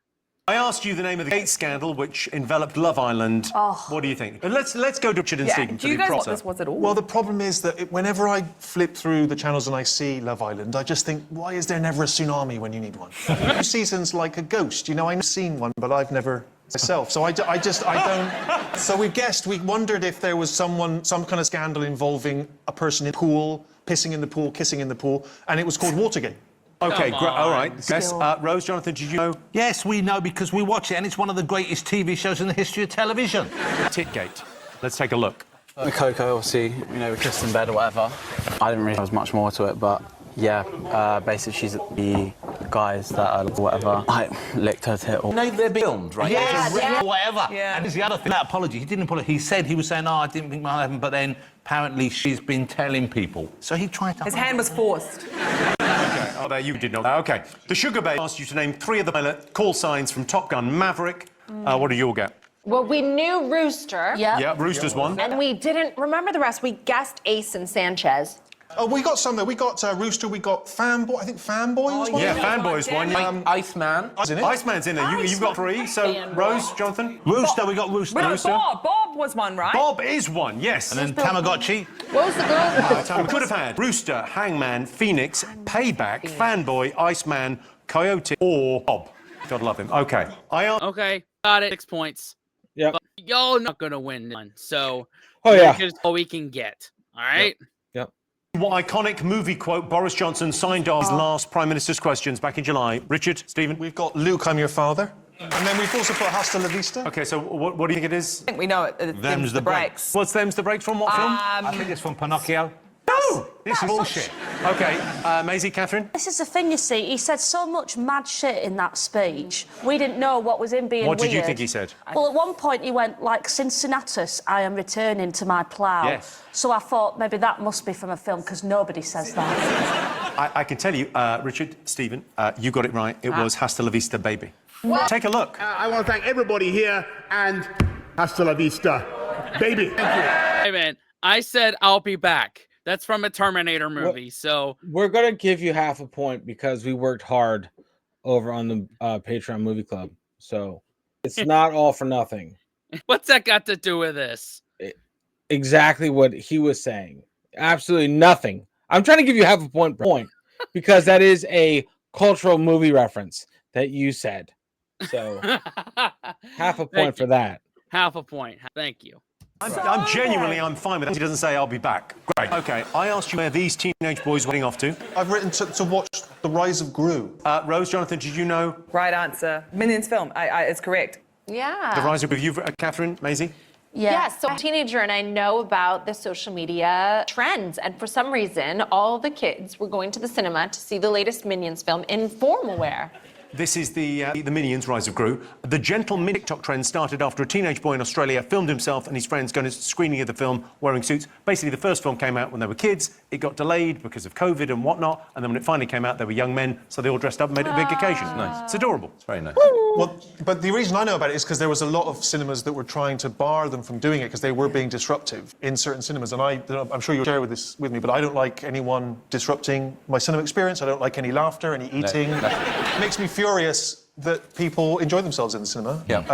I asked you the name of the Gates scandal, which enveloped Love Island. What do you think? Let's go to Richard and Stephen. Do you guys know what this was at all? Well, the problem is that whenever I flip through the channels and I see Love Island, I just think, why is there never a tsunami when you need one? 2 seasons like a ghost. You know, I've seen one, but I've never myself. So I don't. So we wondered if there was some kind of scandal involving a person in the pool, pissing in the pool, kissing in the pool, and it was called Watergate. Okay, all right. Yes, Rose, Jonathan, did you know? Yes, we know because we watch it, and it's one of the greatest TV shows in the history of television. Titgate. Let's take a look. Coco, obviously, we kissed in bed or whatever. I didn't really have much more to it, but yeah, basically she's the guys that whatever. I licked her tit. No, they're filmed, right? Yeah, whatever. Yeah. And it's the other thing. That apology, he didn't apologize. He said he was saying, I didn't think that happened, but then apparently she's been telling people. So he tried to. His hand was forced. Okay. Oh, there you did not. Okay. The Sugar Babe asked you to name 3 of the pilot call signs from Top Gun Maverick. What did you all get? Well, we knew Rooster. Yeah, Rooster's one. And we didn't remember the rest. We guessed Ace and Sanchez. Oh, we got some there. We got Rooster, we got Fanboy. I think Fanboy was one. Yeah, Fanboy's one. Iceman. Iceman's in there. You've got 3. So, Rose, Jonathan? Rooster, we got Rooster. Bob was one, right? Bob is one, yes. And then Tamagotchi. What was the girl's name? We could have had Rooster, Hangman, Phoenix, Payback, Fanboy, Iceman, Coyote, or Bob. God love him. Okay. Okay, got it. 6 points. Yep. But y'all not gonna win one, so yeah, all we can get. All right. Yep. What iconic movie quote Boris Johnson signed off his last Prime Minister's questions back in July? Richard, Stephen? We've got Luke, I'm your father. And then we've also put Hasta la Vista. Okay, so what do you think it is? I think we know it. Them's the breaks. What's Them's the Breaks from what film? I think it's from Pinocchio. No! This is bullshit. Okay, Maisie, Catherine? This is the thing, you see. He said so much mad shit in that speech. We didn't know what was in being weird. What did you think he said? Well, at one point he went, like, Cincinnatus, I am returning to my plough. Yes. So I thought maybe that must be from a film, because nobody says that. I can tell you, Richard, Stephen, you got it right. It was Hasta la Vista, baby. Take a look. I want to thank everybody here and hasta la vista, baby. Thank you. Hey, man, I said I'll be back. That's from a Terminator movie, so... We're going to give you half a point because we worked hard over on the Patreon Movie Club. So it's not all for nothing. What's that got to do with this? Exactly what he was saying. Absolutely nothing. I'm trying to give you half a point because that is a cultural movie reference that you said. So half a point for that. Half a point. Thank you. I'm genuinely fine with that. He doesn't say I'll be back. Great. Okay, I asked you where these teenage boys were heading off to. I've written to watch The Rise of Gru. Rose, Jonathan, did you know? Right answer. Minions film. It's correct. Yeah. The Rise of Gru. You've, Catherine, Maisie? Yeah, so I'm a teenager and I know about the social media trends. And for some reason, all the kids were going to the cinema to see the latest Minions film in formal wear. This is the Minions Rise of Gru. The gentle mini TikTok trend started after a teenage boy in Australia filmed himself and his friends going to a screening of the film wearing suits. Basically, the first film came out when they were kids. It got delayed because of COVID and whatnot. And then when it finally came out, they were young men, so they all dressed up and made it a big occasion. Nice. It's adorable. It's very nice. Well, but the reason I know about it is because there was a lot of cinemas that were trying to bar them from doing it because they were being disruptive in certain cinemas. And I'm sure you'll share this with me, but I don't like anyone disrupting my cinema experience. I don't like any laughter, any eating. It makes me furious that people enjoy themselves in the cinema. Yeah.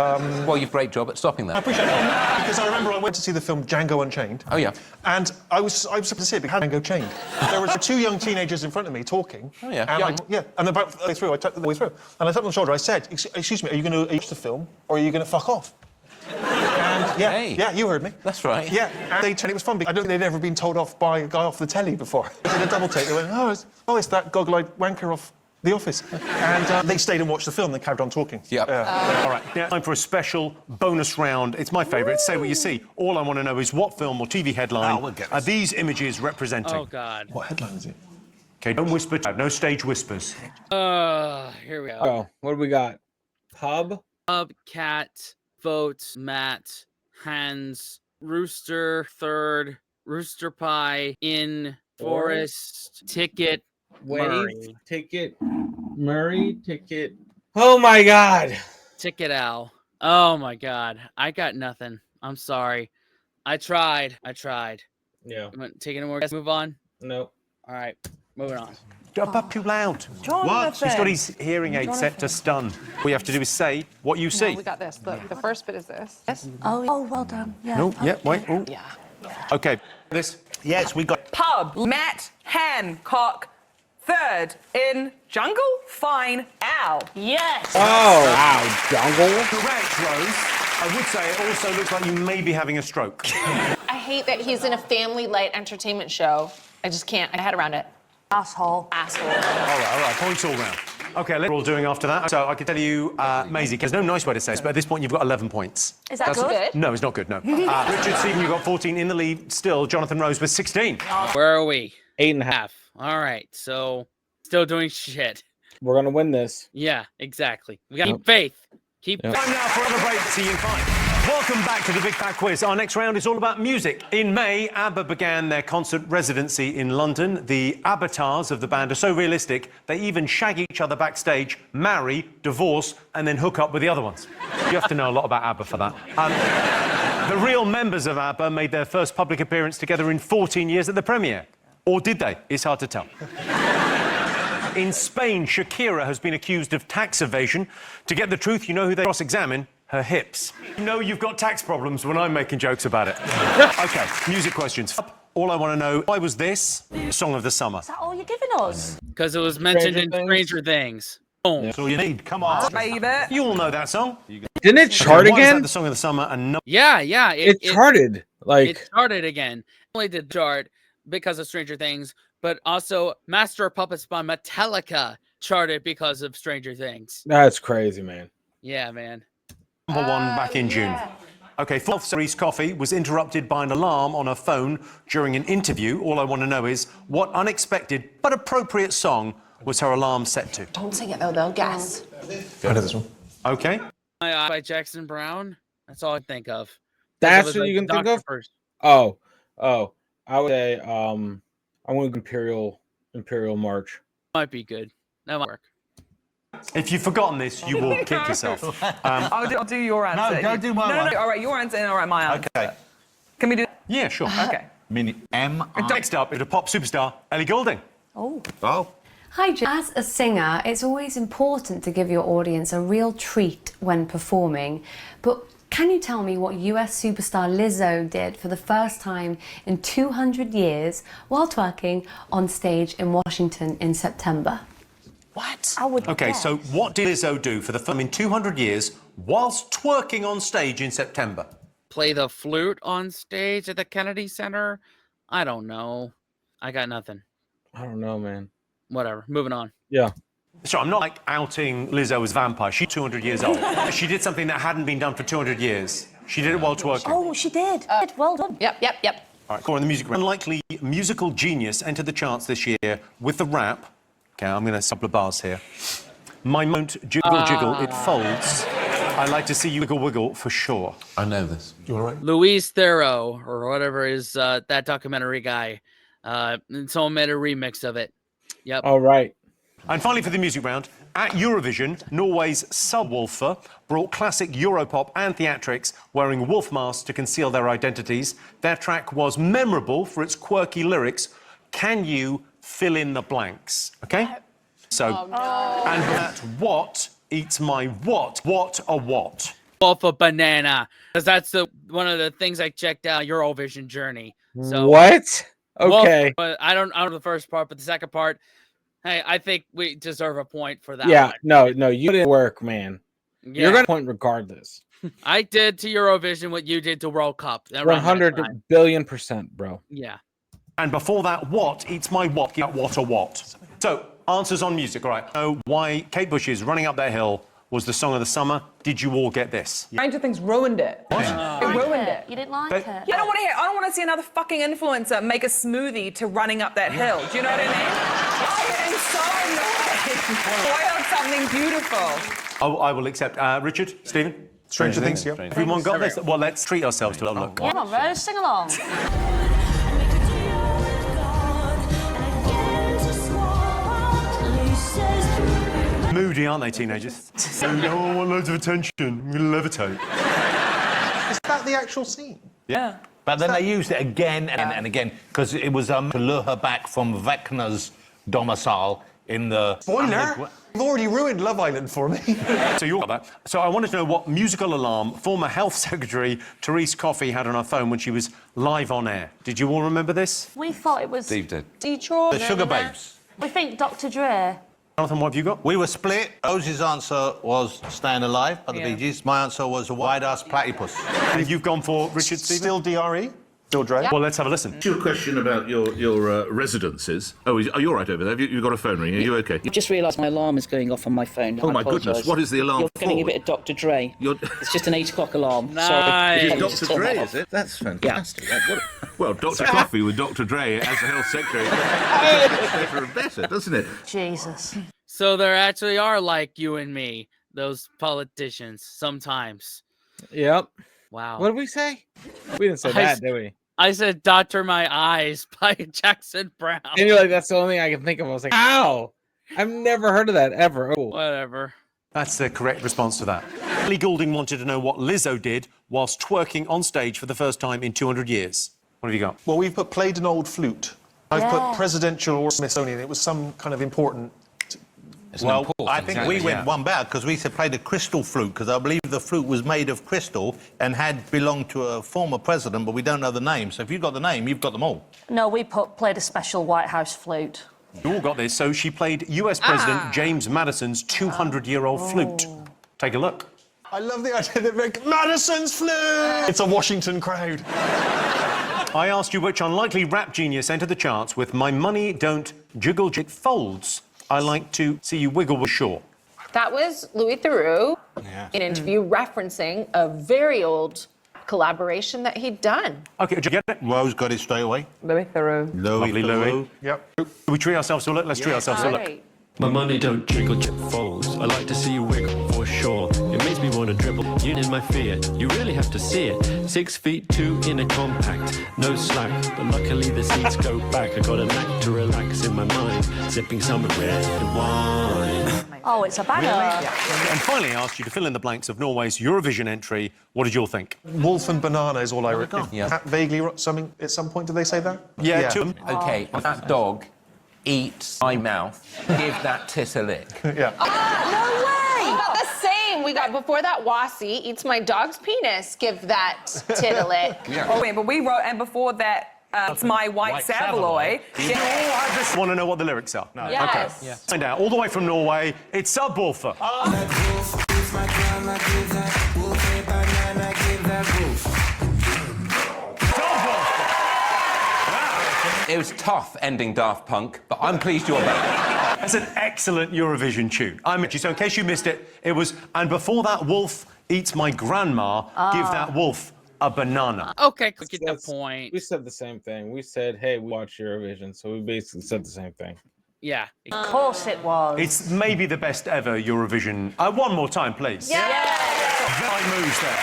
Well, you've great job at stopping that. I appreciate that. Because I remember I went to see the film Django Unchained. Oh, yeah. And I was surprised to see it because Django Chained. There were 2 young teenagers in front of me talking. Oh, yeah. And and about the way through, I took the way through. And I tapped them on the shoulder. I said, excuse me, are you going to watch the film or are you going to fuck off? And yeah, you heard me. That's right. Yeah, and it was fun because I don't think they'd ever been told off by a guy off the telly before. They did a double take. They went, it's that goggle-eyed wanker off The Office. And they stayed and watched the film. They carried on talking. Yep. All right, now time for a special bonus round. It's my favourite. Say what you see. All I want to know is what film or TV headline are these images representing? Oh, God. What headline is it? Okay, don't whisper. No stage whispers. Here we go. Oh, what do we got? Pub, cat, vote, Matt, hands, rooster, third, rooster pie, in, forest, ticket, Murray. Ticket, Murray, ticket. Oh my God. Ticket owl. Oh my God. I got nothing. I'm sorry. I tried. Yeah. Taking a more guess. Move on. Nope. All right. Moving on. Up too loud. Jonathan. What? He's got his hearing aid set to stun. All you have to do is say what you see. No, we got this. Look, the first bit is this. Yes? Oh, well done. Yeah. No, yeah, wait. Oh. Yeah. Okay, this. Yes, we got... Pub. Matt Hancock. Third in jungle. Fine. Owl. Yes. Oh, wow. Jungle. Correct, Rose. I would say it also looks like you may be having a stroke. I hate that he's in a family light entertainment show. I just can't. I head around it. Asshole. All right. Points all round. Okay, let's all doing after that. So I can tell you, Maisie, there's no nice way to say this, but at this point you've got 11 points. Is that good? No, it's not good, no. Richard, Stephen, you've got 14 in the lead. Still, Jonathan Rose with 16. Where are we? 8.5. All right. So, still doing shit. We're going to win this. Yeah, exactly. We got to keep faith. Keep Time now for another break. See you in 5. Welcome back to the Big Fat Quiz. Our next round is all about music. In May, ABBA began their concert residency in London. The avatars of the band are so realistic, they even shag each other backstage, marry, divorce, and then hook up with the other ones. You have to know a lot about ABBA for that. The real members of ABBA made their first public appearance together in 14 years at the premiere. Or did they? It's hard to tell. In Spain, Shakira has been accused of tax evasion. To get the truth, you know who they cross-examine? Her hips. You know you've got tax problems when I'm making jokes about it. OK, music questions. All I want to know, why was this Song of the Summer? Is that all you're giving us? Because it was mentioned in Stranger Things. Boom. That's all you need. Come on. Baby. You all know that song. Didn't it chart Why is again? that the Song of the Summer and no... Yeah. It charted. Like it charted again. Only did chart because of Stranger Things, but also Master of Puppets by Metallica charted because of Stranger Things. that's crazy, man. Yeah, man. #1 back in June. OK, fourth series Coffee was interrupted by an alarm on her phone during an interview. All I want to know is what unexpected but appropriate song was her alarm set to? Don't sing it though, they'll guess. I know this one. OK. By Jackson Brown. That's all I think of. That's what you can think of. First. Oh, I would say I want Imperial March. Might be good. That might work. If you've forgotten this, you will kick yourself. I'll do your answer. No, don't do my one. No. All right, your answer and all right, my answer. Okay. Can we do? Yeah, sure. Okay. Next up is a pop superstar, Ellie Goulding. Oh. Hi, Jim. As a singer, it's always important to give your audience a real treat when performing. But can you tell me what US superstar Lizzo did for the first time in 200 years while twerking on stage in Washington in September? What? I would OK, guess. so what did Lizzo do for the first time in 200 years whilst twerking on stage in September? Play the flute on stage at the Kennedy Center? I don't know. I got nothing. I don't know, man. Whatever. Moving on. Yeah. So I'm not like outing Lizzo as vampire. She's 200 years old. She did something that hadn't been done for 200 years. She did it while twerking. Oh, she did. Well done. Yep. All right, go on the music. Unlikely musical genius entered the charts this year with the rap. Okay, I'm going to couple of bars here. My won't jiggle jiggle, it folds. I like to see you wiggle wiggle for sure. I know this. You all right? Louise Theroux, or whatever is that documentary guy. And someone made a remix of it. Yep. All right. And finally, for the music round, at Eurovision, Norway's Subwoolfer brought classic Europop and theatrics wearing wolf masks to conceal their identities. Their track was memorable for its quirky lyrics. Can you fill in the blanks? OK? So, and that what eats my what? What a what? Wolf a banana. Because that's one of the things I checked out Eurovision journey. So What? Okay. Wolf, but I don't know the first part, but the second part, hey, I think we deserve a point for that. Yeah. one. No, you didn't work, man. Yeah. You're gonna point regardless. I did to Eurovision what you did to World Cup. around that 100 time. billion%, bro. Yeah. And before that, what eats my what? What a what? So, answers on music, all right. So, why Kate Bush's Running Up That Hill was the song of the summer. Did you all get this? Stranger Things ruined it. What? It ruined it. You didn't like But- it? I don't want to hear. I don't want to see another fucking influencer make a smoothie to running up that hill. Do you know what I mean? I'm so annoyed. Spoiled something beautiful. Oh, I will accept. Richard, Stephen? Stranger Things, yeah. Everyone got this? Well, let's treat ourselves to a look. Come on, Rose, sing along. Moody, aren't they, teenagers? No, I want loads of attention. I'm going to levitate. Is that the actual scene? Yeah. But then they used it again and again because it was to lure her back from Vecna's domicile in the... Spoiler! You've already ruined Love Island for me. So you got that. So I wanted to know what musical alarm former Health Secretary Therese Coffey had on her phone when she was live on air. Did you all remember this? We thought it was Steve did. Detroit. The Sugar Babes. We think Dr. Dre. Jonathan, what have you got? We were split. Rose's answer was Staying Alive by the Bee Gees. My answer was a wide-ass platypus. And you've gone for Richard, Stephen? Still DRE? Still Dre? Well, let's have a listen. Your question about your residences. Oh, are you all right over there? You've got a phone ringing. Are you okay? You've just realised my alarm is going off on my phone. Oh, I my apologise. goodness. What is the alarm You're getting a for? bit of Dr. Dre. It's just an 8 o'clock alarm. Nice. It Sorry. is Dr. Dre, is it? That's fantastic. Well, Dr. Coffey with Dr. Dre as the health secretary. Gets better and better, doesn't it? Jesus. So there actually are like you and me, those politicians, sometimes. Yep. Wow. What did we say? We didn't say that, did we? I said Doctor My Eyes by Jackson Brown. And you're like, that's the only thing I can think of. I was like, ow! I've never heard of that ever. Oh. Whatever. That's the correct response to that. Ellie Goulding wanted to know what Lizzo did whilst twerking on stage for the first time in 200 years. What have you got? Well, we've played an old flute. I've put presidential or Smithsonian. It was some kind of important. Well, I think we went one better because we played a crystal flute because I believe the flute was made of crystal and had belonged to a former president, but we don't know the name. So if you've got the name, you've got them all. No, we played a special White House flute. You all got this. So she played US President James Madison's 200-year-old flute. Take a look. I love the idea that Rick Madison's flute! It's a Washington crowd. I asked you which unlikely rap genius entered the charts with My Money Don't Jiggle, It Folds. I like to see you wiggle with Shaw. That was Louis Theroux in an interview referencing a very old collaboration that he'd done. OK, did you get it? Rose got it straight away. Louis Theroux. Lovely Louis. Yep. We treat ourselves to a look. Let's treat ourselves to a look. My money don't jiggle, chip folds. I like to see you wiggle for sure. It makes me want to dribble. You in my fear. You really have to see it. 6'2" in a compact, no slack. But luckily the seats go back. I got a knack to relax in my mind, sipping some red wine. Oh, it's a banger. And finally, I asked you to fill in the blanks of Norway's Eurovision entry. What did you all think? Wolf and banana is all I recall. Vaguely something at some point. Did they say that? Yeah, two of them. OK, that dog eats my mouth. Give that tit a lick. Yeah. No way! We got the same. We got before that Wasi eats my dog's penis. Give that tit a lick. Oh, wait, but we wrote, and before that, it's my white Savoy. I just want to know what the lyrics are. No. Yes. Okay. Yeah. Find out. All the way from Norway, it's Subwoofer. It was tough ending Daft Punk, but I'm pleased you're back. That's an excellent Eurovision tune. So in case you missed it, it was, and before that wolf eats my grandma, give that wolf a banana. Okay, get the point. We said the same thing. We said, hey, we watch Eurovision, so we basically said the same thing. Yeah. Of course it was. It's maybe the best ever Eurovision. One more time, please. Yeah. Right moves there.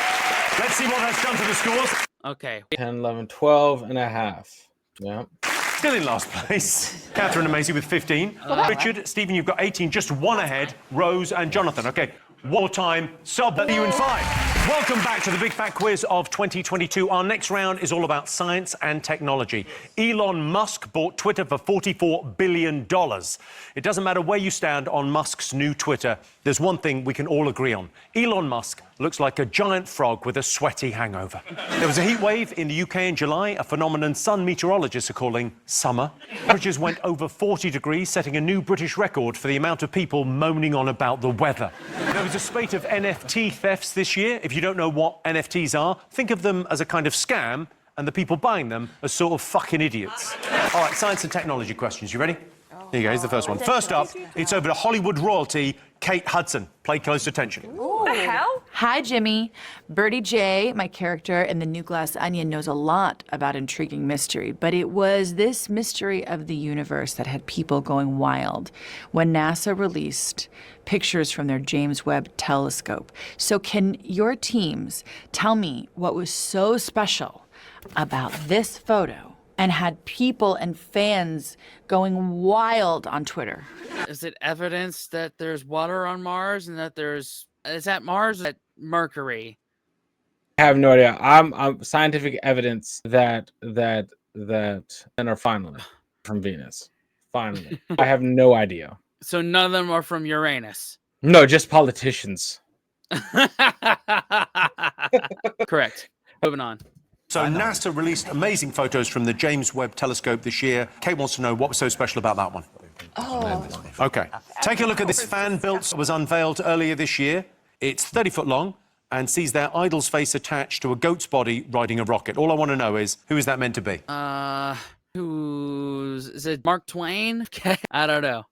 Let's see what that's done to the scores. Okay. 10, 11, 12 and a half. Yeah. Still in last place. Catherine and Maisie with 15. Richard, Stephen, you've got 18, just one ahead. Rose and Jonathan. OK, one more time. Sub, you in 5. Welcome back to the Big Fat Quiz of 2022. Our next round is all about science and technology. Elon Musk bought Twitter for $44 billion. It doesn't matter where you stand on Musk's new Twitter. There's one thing we can all agree on. Elon Musk looks like a giant frog with a sweaty hangover. There was a heat wave in the UK in July, a phenomenon some meteorologists are calling summer. Temperatures went over 40 degrees, setting a new British record for the amount of people moaning on about the weather. There was a spate of NFT thefts this year. If you don't know what NFTs are, think of them as a kind of scam and the people buying them as sort of fucking idiots. All right, science and technology questions. You ready? Here you go, here's the first one. First up, it's over to Hollywood royalty, Kate Hudson. Play close attention. What the hell? Hi, Jimmy. Birdie J, my character in The New Glass Onion, knows a lot about intriguing mystery, but it was this mystery of the universe that had people going wild when NASA released pictures from their James Webb telescope. So can your teams tell me what was so special about this photo and had people and fans going wild on Twitter? Is it evidence that there's water on Mars and that is that Mars or is that Mercury? I have no idea. I'm scientific evidence that men are finally from Venus. Finally. I have no idea. So none of them are from Uranus. No, just politicians. Correct. Moving on. So NASA released amazing photos from the James Webb telescope this year. Kate wants to know what was so special about that one. OK. Take a look at this fan-built that was unveiled earlier this year. It's 30 foot long and sees their idol's face attached to a goat's body riding a rocket. All I want to know is, who is that meant to be? Is it Mark Twain? Okay, I don't know.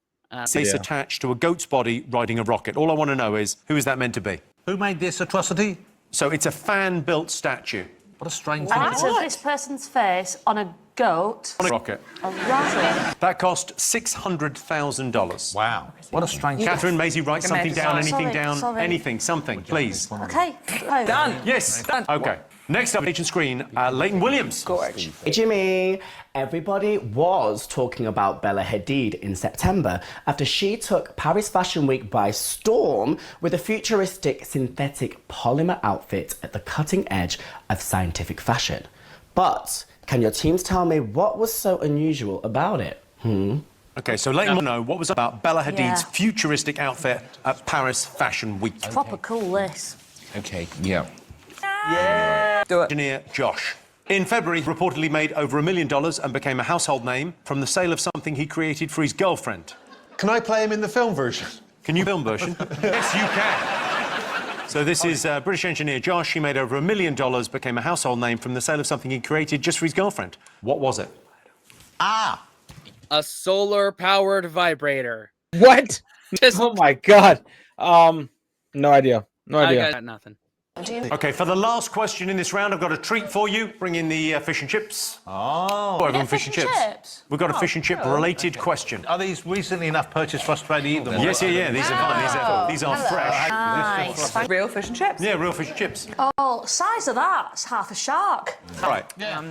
Face attached to a goat's body riding a rocket. All I want to know is, who is that meant to be? Who made this atrocity? So it's a fan-built statue. What a strange And it's of this person's face on a goat. On a rocket. A rocket. That cost $600,000. Wow. What a strange... Catherine, Maisie, write something down, anything down, Sorry. anything, something, please. Okay. Done. Yes, done. OK. Next up, Agent Screen, Leighton Williams. Gorge. Hey, Jimmy. Everybody was talking about Bella Hadid in September after she took Paris Fashion Week by storm with a futuristic synthetic polymer outfit at the cutting edge of scientific fashion. But Can your teams tell me what was so unusual about it? Okay, so let me know what was about Bella Hadid's Yeah. futuristic outfit at Paris Fashion Week. Proper cool, this. Okay, yeah. Do it. Engineer Josh. In February, he reportedly made over $1 million and became a household name from the sale of something he created for his girlfriend. Can I play him in the film version? Can you film version? Yes, you can. So this is British engineer Josh. He made over $1 million, became a household name from the sale of something he created just for his girlfriend. What was it? A solar-powered vibrator. What? Oh my god. No idea. No idea. I got nothing. Okay, for the last question in this round, I've got a treat for you. Bring in the fish and chips. Oh. Everyone, fish and chips. We've got a fish and chip related question. Are these recently enough purchased for us to be able to eat them? Yes, yeah. These are fine. These are fresh. Nice. Real fish and chips? Yeah, real fish and chips. Oh, size of that, it's half a shark. All right.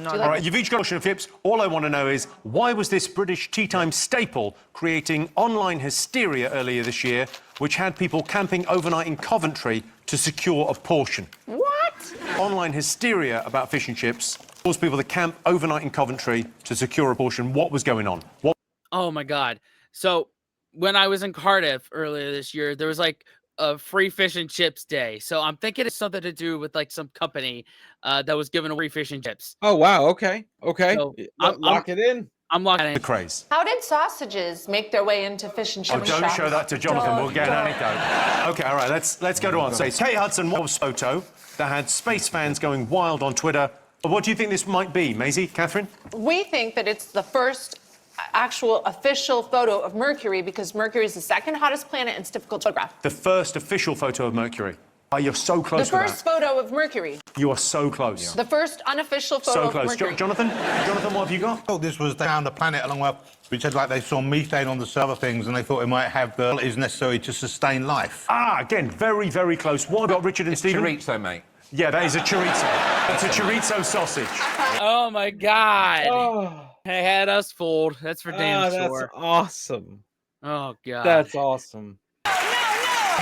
All right, you've each got a portion of chips. All I want to know is, why was this British tea time staple creating online hysteria earlier this year, which had people camping overnight in Coventry to secure a portion? What? Online hysteria about fish and chips caused people to camp overnight in Coventry to secure a portion. What was going on? What? Oh my god. So when I was in Cardiff earlier this year, there was like a free fish and chips day. So I'm thinking it's something to do with like some company that was giving away free fish and chips. Oh wow, okay. So Lock it in. I'm locking it in. The craze. How did sausages make their way into fish and chip Oh, don't shops? show that to Jonathan. We'll get an anecdote. Okay, all right. Let's go to answer. Kate Hudson was a photo that had space fans going wild on Twitter. What do you think this might be, Maisie, Catherine? We think that it's the first actual official photo of Mercury because Mercury is the second hottest planet and it's difficult to photograph. The first official photo of Mercury. Oh, you're so close The with first photo of Mercury. that. You are so close. The first unofficial photo So of close. Mercury. Jonathan, what have you got? Oh, this was down the planet along with, which said like they saw methane on the server things and they thought it might have the qualities necessary to sustain life. Ah, again, very, very close. What about Richard and Stephen? Chorizo, mate. Yeah, that is a chorizo. That's a chorizo sausage. Oh my god. They had us fooled. That's for damn sure. That's awesome. Oh god. That's awesome.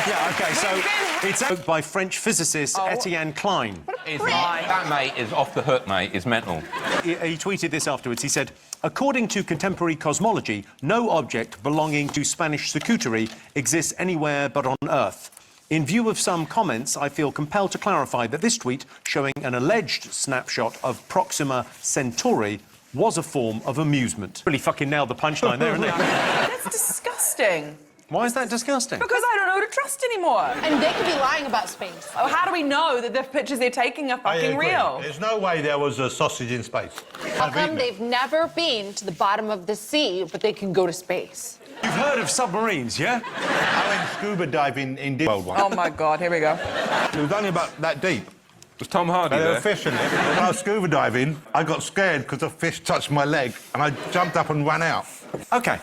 Yeah, okay, so it's owned by French physicist Etienne Klein. That, mate, is off the hook, mate. Is mental. He tweeted this afterwards. He said, according to contemporary cosmology, no object belonging to Spanish charcuterie exists anywhere but on Earth. In view of some comments, I feel compelled to clarify that this tweet, showing an alleged snapshot of Proxima Centauri, was a form of amusement. Really fucking nailed the punchline there, isn't it? That's disgusting. Why is that disgusting? Because I don't know who to trust anymore. And they could be lying about space. Oh, how do we know that the pictures they're taking are I fucking agree. real? There's no way there was a sausage in space. How come they've never been to the bottom of the sea, but they can go to space? You've heard of submarines, yeah? I went scuba diving in Deep World once. Oh my God, here we go. It was only about that deep. Was Tom Hardy There were there? fish in it. When I was scuba diving, I got scared because a fish touched my leg and I jumped up and ran out. Okay.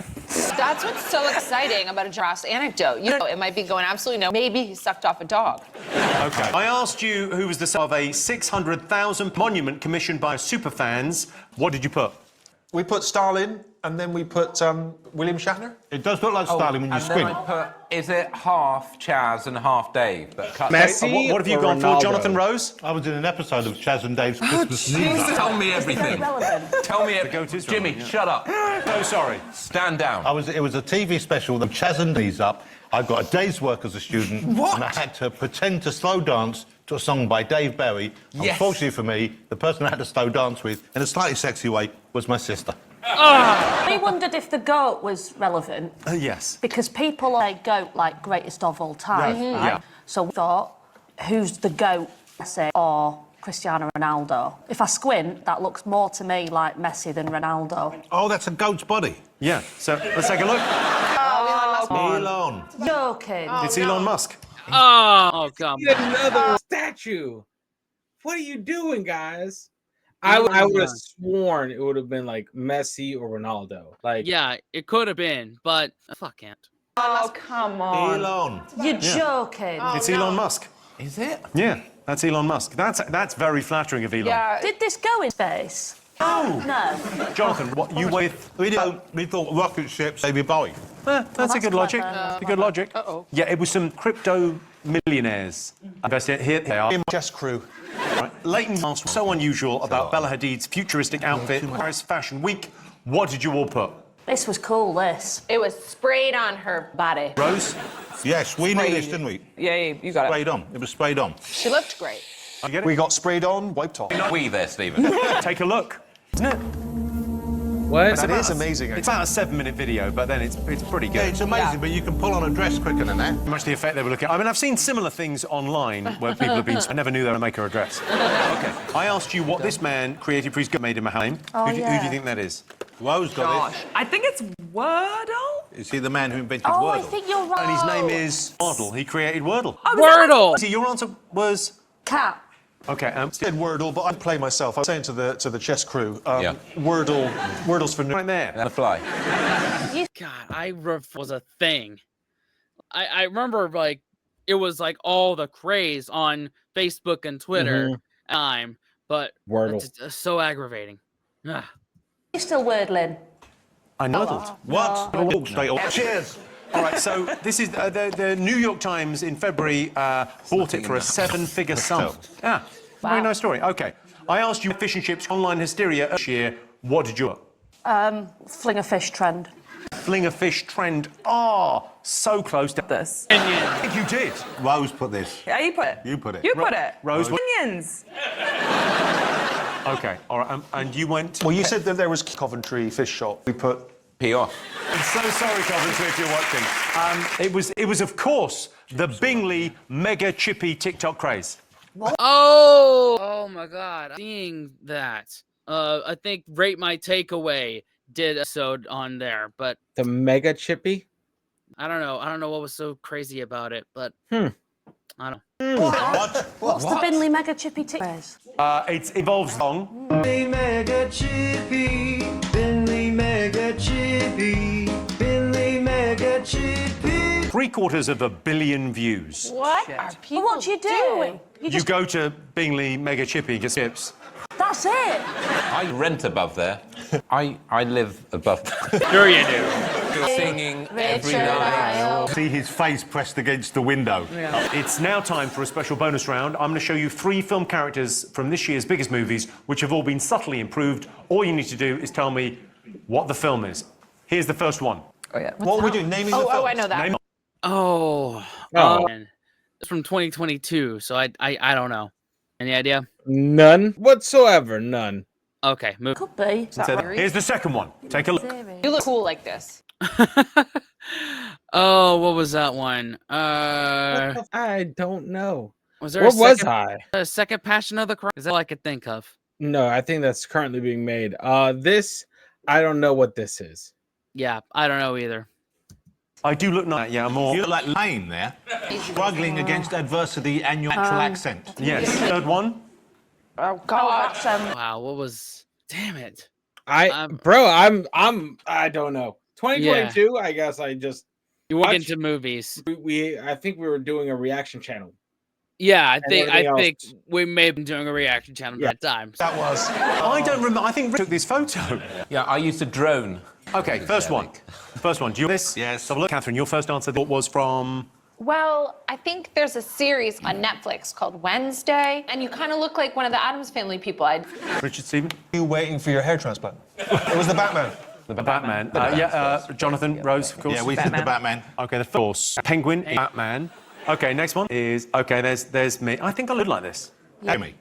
That's what's so exciting about a Joss anecdote. You know, it might be going absolutely no. Maybe he sucked off a dog. Okay. I asked you who was the star of a 600,000 monument commissioned by superfans. What did you put? We put Stalin and then we put William Shatner. It does look like Stalin when you and squint. then I put, is it half Chaz and half Dave? That cut Messi What have you or gone Ronaldo? for, Jonathan Rose? I was in an episode of Chaz and Dave's Christmas Eve. Tell me everything. Tell me go-to everything. song, Jimmy, yeah. shut up. No, sorry. Stand down. It was a TV special, the Chaz and Dave's up. I got a day's work as a student. What? And I had to pretend to slow dance to a song by Dave Berry. Yes. Unfortunately for me, the person I had to slow dance with, in a slightly sexy way, was my sister. We wondered if the goat was relevant Yes. because people like goat like greatest of all time, Yes. right? Yeah. So we thought, who's the goat, Messi or Cristiano Ronaldo? If I squint, that looks more to me like Messi than Ronaldo. Oh, that's a goat's body. Yeah, so let's take a look. Elon. Joking. It's Elon Musk. Oh god. Another statue. What are you doing, guys? I would have sworn it would have been like Messi or Ronaldo. Like, Yeah, it could have been, but fuck it. Oh, come on. Elon. You're joking. It's Elon Musk. Is it? Yeah, that's Elon Musk. That's very flattering of Elon. Yeah. Did this go in space? Oh. No. Jonathan, what you with? We thought rocket ships, David Bowie. That's a good logic. clever. A good logic. Uh-oh. Yeah, it was some crypto millionaires. Invested here. They are. Chess crew. Leighton asked, so unusual about Bella Hadid's futuristic outfit in Paris Fashion Week. What did you all put? This was cool, this. It was sprayed on her body. Rose? Yes, we knew this, didn't we? Yeah, you got Sprayed on. It was sprayed on. She looked great. You get it? We got sprayed on, wiped off. We there, Stephen. Take a look. Isn't it? What? That is amazing. It's about a 7-minute video, but then it's pretty good. Yeah, it's amazing, but you can pull on a dress quicker than that. Much the effect they were looking at. I mean, I've seen similar things online where people have been... I never knew they were make her a dress. Okay. I asked you what this man created for his... made him a name. Oh, who do yeah. you think that is? Rose got it. I think it's Wordle. Is he the man who invented Oh, Wordle? I think you're right. And his name is Wordle. He created Wordle. Oh, Wordle! See, your answer was... Cat. Okay, Said Wordle, but I'd play myself. I was saying to the chess crew, Yeah. Wordle's for... right there. And a fly. God, was a thing. I remember, like, it was, like, all the craze on Facebook and Twitter but Wordle. it's just so aggravating. Ugh. You still wordling? I nodded. What? Oh, straight up. Cheers. All right, so this is the New York Times in February bought it for a 7-figure sum. Yeah, very nice story. Okay, I asked you fish and chips online hysteria this year. What did you? Fling a fish trend. Fling a fish trend. Oh, so close to This. I think you did. Rose put this. Yeah, you put it. You put it. You put it. Rose. Minions. Okay, all right, and you went. Well, you said that there was Coventry Fish Shop. We put... Pee off. I'm so sorry, Coventry, if you're watching. It was of course the Bingley mega chippy TikTok craze. Oh my God! Seeing that, I think Rate My Takeaway did an episode on there, but The mega chippy? I don't know what was so crazy about it, but I don't know. What's the Binley Mega Chippy Tick? It involves song. Binley mega chippy, Binley mega chippy, Binley mega chippy. 750 million views. What are people What do you do? You go to Bingley mega chippy and get chips. That's it. I rent above there. I live above there. Sure you do. Singing every night. See his face pressed against the window. It's now time for a special bonus round. I'm going to show you 3 film characters from this year's biggest movies, which have all been subtly improved. All you need to do is tell me what the film is. Here's the first one. Oh, yeah. What are we doing? Naming the films? Oh, I know that. Name. It's from 2022, so I don't know. Any idea? None whatsoever. None. Okay, move. Could be. Here's the second one. Take a look. You look cool like this. Oh, what was that one? I don't know. Was there Where a was second, I? a second Passion of the Christ? Is that all I could think of? No, I think that's currently being made. This, I don't know what this is. Yeah, I don't know either. I do look like, yeah, more. You look like Lane there, struggling against adversity and your natural accent. Yes. Third one. Oh, God. Wow, what was? Damn it! I don't know. 2022. I guess I just You went into movies. I think we were doing a reaction channel. Yeah, I everything think we may have been doing a reaction channel at that time. That was... I don't remember. I think Rick took this photo. Yeah, I used a drone. Okay, first one. First one. Do you this? Yes. Have a look. Catherine, your first answer was from... Well, I think there's a series on Netflix called Wednesday, and you kind of look like one of the Addams Family people. Richard Stephen? You waiting for your hair transplant? It was the Batman. The Batman. Jonathan, Rose, of course. Yeah, we said the Batman. Okay, the course. Penguin, Batman. Okay, next one is... Okay, there's me. I think I look like this. Amy.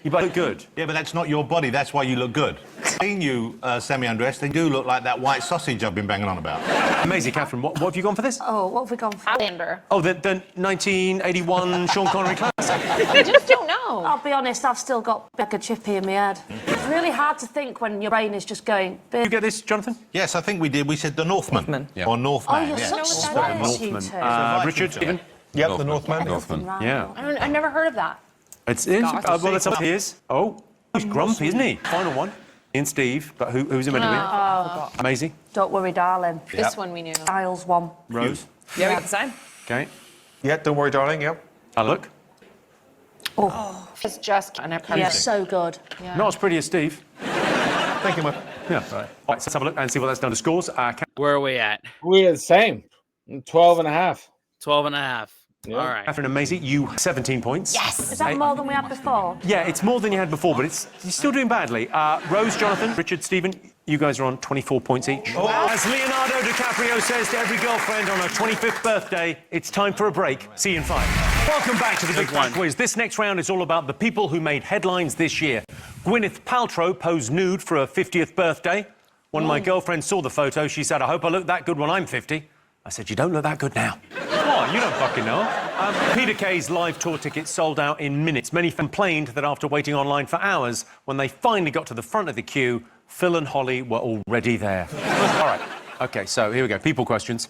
You both look good. Yeah, but that's not your body. That's why you look good. Seeing you semi-undressed, they do look like that white sausage I've been banging on about. Amazing, Catherine. What have you gone for this? Oh, what have we gone for? Outlander. Oh, the 1981 Sean Connery classic. I just don't know. I'll be honest, I've still got Becca Chippy in my head. It's really hard to think when your brain is just going... You get this, Jonathan? Yes, I think we did. We said the Northman. Yeah. Or Northman. Oh, you're yeah. such sweats, you Northman. two. Richard, Stephen? Yep, the Northman. Northman. Yeah. I've never heard of that. It's in. Well, that's up here's. Oh, he's grumpy, isn't he? Final one. In Steve, but who's it meant to be? Amazing. Don't worry, darling. This one we knew. Isles 1. Rose. Yeah, we got the same. Okay. Yeah, don't worry, darling, yep. Look. Oh. It's just an Yeah, so good. Not as pretty as Steve. Thank you, man. Yeah. Right. All right, so let's have a look and see what that's done to scores. Where are we at? We're the same. 12 and a half. 12 and a half. All right. Catherine and Maisie, you 17 points. Yes! Is that more than we had before? Yeah, it's more than you had before, but you're still doing badly. Rose, Jonathan, Richard, Stephen, you guys are on 24 points each. As Leonardo DiCaprio says to every girlfriend on her 25th birthday, it's time for a break. See you in 5. Welcome back to the Big Fat Quiz. This next round is all about the people who made headlines this year. Gwyneth Paltrow posed nude for her 50th birthday. When my girlfriend saw the photo, she said, I hope I look that good when I'm 50. I said, you don't look that good now. What? You don't fucking know. Peter Kay's live tour tickets sold out in minutes. Many complained that after waiting online for hours, when they finally got to the front of the queue, Phil and Holly were already there. All right. OK, so here we go. People questions.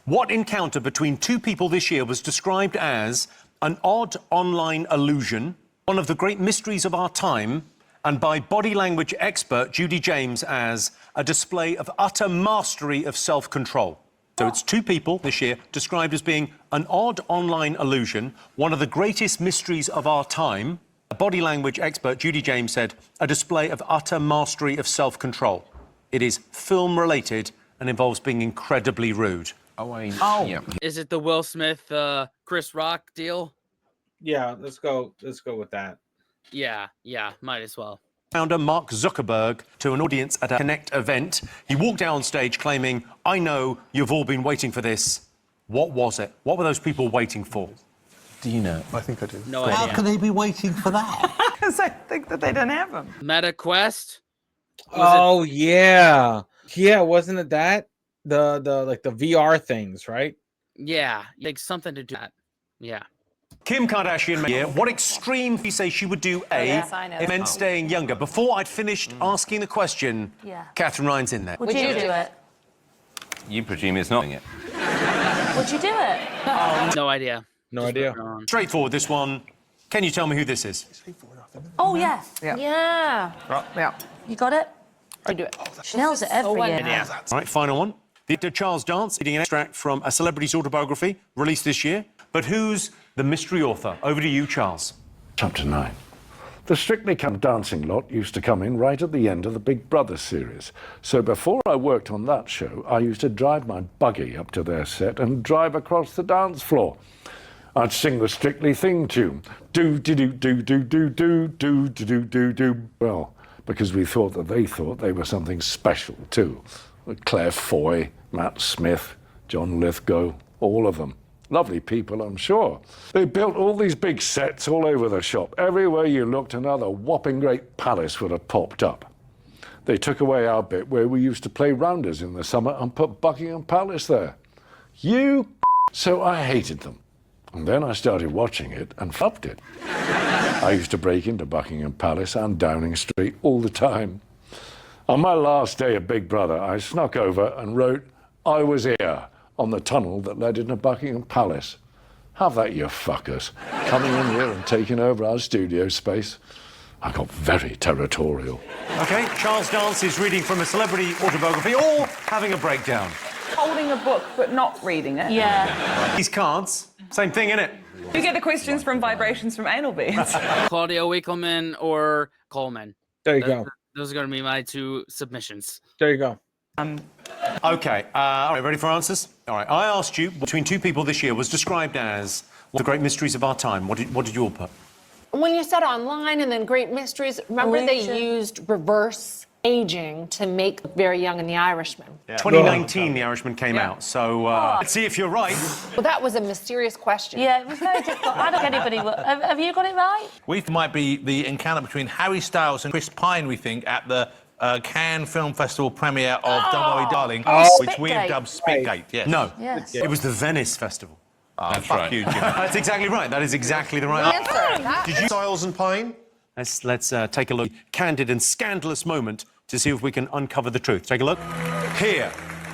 What encounter between two people this year was described as an odd online illusion, one of the great mysteries of our time, and by body language expert Judy James as a display of utter mastery of self-control? So it's two people this year described as being an odd online illusion, one of the greatest mysteries of our time. A body language expert, Judy James, said a display of utter mastery of self-control. It is film-related and involves being incredibly rude. Yeah. Is it the Will Smith, Chris Rock deal? Yeah, let's go with that. Yeah, might as well. Founder Mark Zuckerberg to an audience at a Connect event. He walked out on stage claiming, I know you've all been waiting for this. What was it? What were those people waiting for? Do you know? I think I do. No idea. How can they be waiting for that? Because I think that they don't have them. Meta Quest? Yeah, wasn't it that? The like the VR things, right? Yeah, like something to do that. Yeah. Kim Kardashian, here. What extreme do you say she would do, A, Yes, I know. if it meant staying younger? Before I'd finished asking the question, Catherine Ryan's in there. Would you do it? You presume it's not it. Would you do it? No idea. No idea. Straightforward, this one. Can you tell me who this is? Oh, yeah. Yeah. Yeah. You got it? I do it. She nails it every year. All right, final one. The actor Charles Dance reading an extract from a celebrity's autobiography released this year. But who's the mystery author? Over to you, Charles. Chapter 9. The Strictly Come Dancing lot used to come in right at the end of the Big Brother series. So before I worked on that show, I used to drive my buggy up to their set and drive across the dance floor. I'd sing the Strictly theme tune. Do-do-do-do-do-do-do-do-do-do-do. Well, because we thought that they thought they were something special too. Claire Foy, Matt Smith, John Lithgow, all of them. Lovely people, I'm sure. They built all these big sets all over the shop. Everywhere you looked, another whopping great palace would have popped up. They took away our bit where we used to play rounders in the summer and put Buckingham Palace there. So I hated them. And then I started watching it and loved it. I used to break into Buckingham Palace and Downing Street all the time. On my last day of Big Brother, I snuck over and wrote, I was here, on the tunnel that led into Buckingham Palace. Have that, you fuckers. Coming in here and taking over our studio space. I got very territorial. OK, Charles Dance is reading from a celebrity autobiography, or having a breakdown. Holding a book but not reading it. Yeah. These cards, same thing, innit? You get the questions from vibrations from anal beads. Claudia Winkleman or Coleman. There you go. Those are going to be my two submissions. There you go. OK, all right, ready for answers? All right, I asked you, between two people this year was described as one of the great mysteries of our time. What did you all put? When you said online and then great mysteries, remember they used reverse aging to make very young in The Irishman. 2019, The Irishman came out, so let's see if you're right. Well, that was a mysterious question. Yeah, it was very difficult. I don't think anybody will. Have you got it right? We might be the encounter between Harry Styles and Chris Pine, we think, at the Cannes Film Festival premiere of Don't Worry Darling, which we have dubbed Spitgate. Yes. No, Yes. it was the Venice Festival. That's fuck right. you, Jim. That's exactly right. That is exactly the right answer. Did you Styles and Pine? Let's take a look. Candid and scandalous moment to see if we can uncover the truth. Take a look. Here.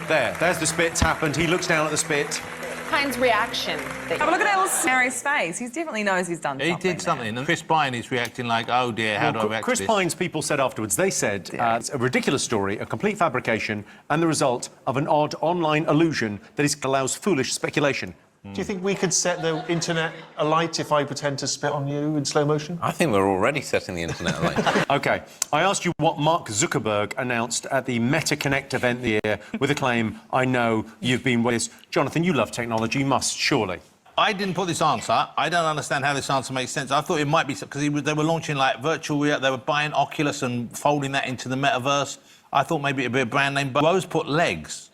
There's the spit's happened. He looks down at the spit. Pine's reaction. Have a look at Harry's face. He definitely knows he's done something. He did something, and Chris Pine is reacting like, oh dear, how do I react Chris to this? Pine's people said afterwards, they said it's a ridiculous story, a complete fabrication, and the result of an odd online illusion that allows foolish speculation. Do you think we could set the internet alight if I pretend to spit on you in slow motion? I think we're already setting the internet alight. OK, I asked you what Mark Zuckerberg announced at the Meta Connect event the year with a claim, I know you've been with this. Jonathan, you love technology, you must, surely. I didn't put this answer. I don't understand how this answer makes sense. I thought it might be because they were launching like virtual reality. They were buying Oculus and folding that into the metaverse. I thought maybe it'd be a brand name, but Rose put legs.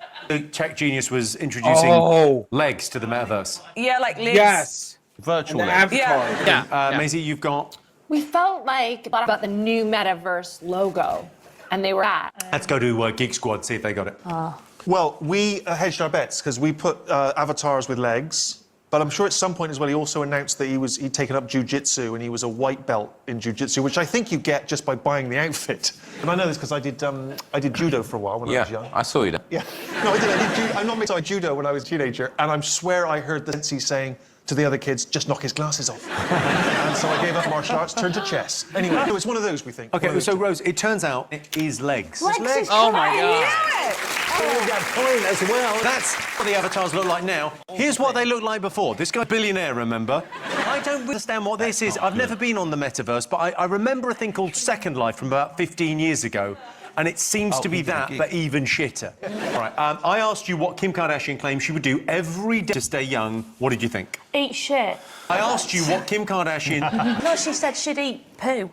Tech Genius was introducing legs to the metaverse. Yeah, like legs. Yes. Virtual legs. Yeah. Maisie, you've got... We felt like about the new metaverse logo, and they were at. Let's go to Geek Squad, see if they got it. Well, we hedged our bets because we put avatars with legs. But I'm sure at some point as well, he also announced that he'd taken up jiu-jitsu and he was a white belt in jiu-jitsu, which I think you get just by buying the outfit. And I know this because I did judo for a while when I was young. I saw you. Yeah. No, I did. I'm not mixed. I did judo when I was a teenager, and I swear I heard the sensei saying to the other kids, just knock his glasses off. And so I gave up martial arts, turned to chess. Anyway, no, it's one of those, we think. Okay, so Rose, it turns out it is legs. Legs. Oh my God. Point as well. That's what the avatars look like now. Here's what they looked like before. This guy, billionaire, remember? I don't understand what this is. I've never been on the metaverse, but I remember a thing called Second Life from about 15 years ago, and it seems to be that, but even shitter. Right, I asked you what Kim Kardashian claims she would do every day to stay young. What did you think? Eat shit. I asked you what Kim Kardashian... No, she said she'd eat poo.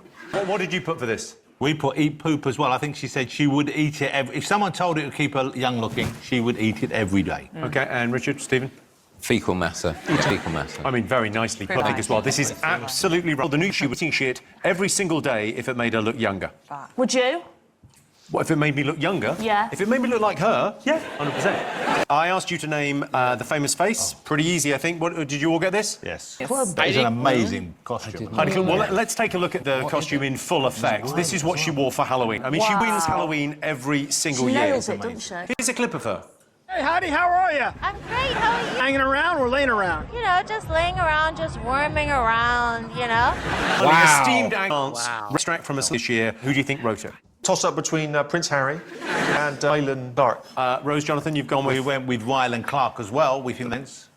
What did you put for this? We put eat poop as well. I think she said she would eat it if someone told her to keep her young looking, she would eat it every day. Okay, and Richard, Stephen? Fecal matter. Fecal matter. I mean, very nicely put, I think, as well. This is absolutely right. The new she would eat shit every single day if it made her look younger. Would you? What, if it made me look younger? Yeah. If it made me look like her? Yeah, 100%. I asked you to name the famous face. Pretty easy, I think. Did you all get this? Yes. That is an amazing costume. Well, let's take a look at the costume in full effect. This is what she wore for Halloween. I mean, she wins Halloween every single year. She nails it, doesn't she? Here's a clip of her. Hey, Heidi, how are you? I'm great, how are you? Hanging around or laying around? You know, just laying around, just worming around, you know? Wow. Esteemed extract from us this year. Who do you think wrote it? Toss-up between Prince Harry and Rylan Clark. Rose, Jonathan, you've gone with... We went with Rylan Clark as well. We think that's...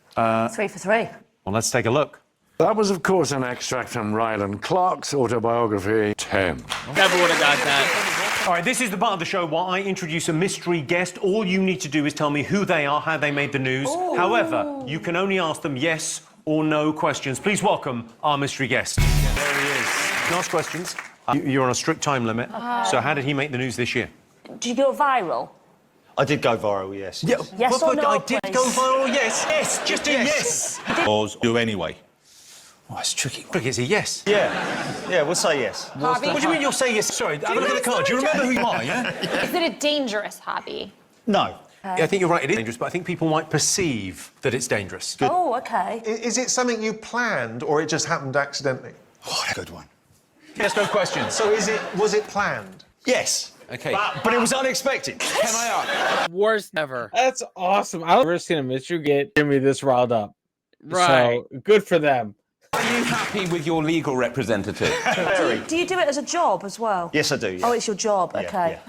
3 for 3. Well, let's take a look. That was, of course, an extract from Rylan Clark's autobiography, 10. Never would have got that. All right, this is the part of the show where I introduce a mystery guest. All you need to do is tell me who they are, how they made the news. Ooh. However, you can only ask them yes or no questions. Please welcome our mystery guest. There he is. You can ask questions. You're on a strict time limit. So how did he make the news this year? Did you go viral? I did go viral, yes. Yeah, Yes or no, I did please? go viral, yes. Yes, just a yes. Or do anyway. Oh, it's tricky. Look, it's a yes. Yeah, we'll say yes. What do you mean you'll say yes? Sorry, have a look at the card. Do you remember who you are, yeah? Is it a dangerous hobby? No. Yeah, I think you're right, it is dangerous, but I think people might perceive that it's dangerous. Oh, OK. Is it something you planned or it just happened accidentally? Oh, that's a good one. Yes, no questions. So was it planned? Yes. Okay. But it was unexpected. Can I Worst ever. That's awesome. I've never seen a mystery get me this riled up. Right. So, good for them. Are you happy with your legal representative? Do you do it as a job as well? Yes, I do, yeah. Oh, it's your job, OK.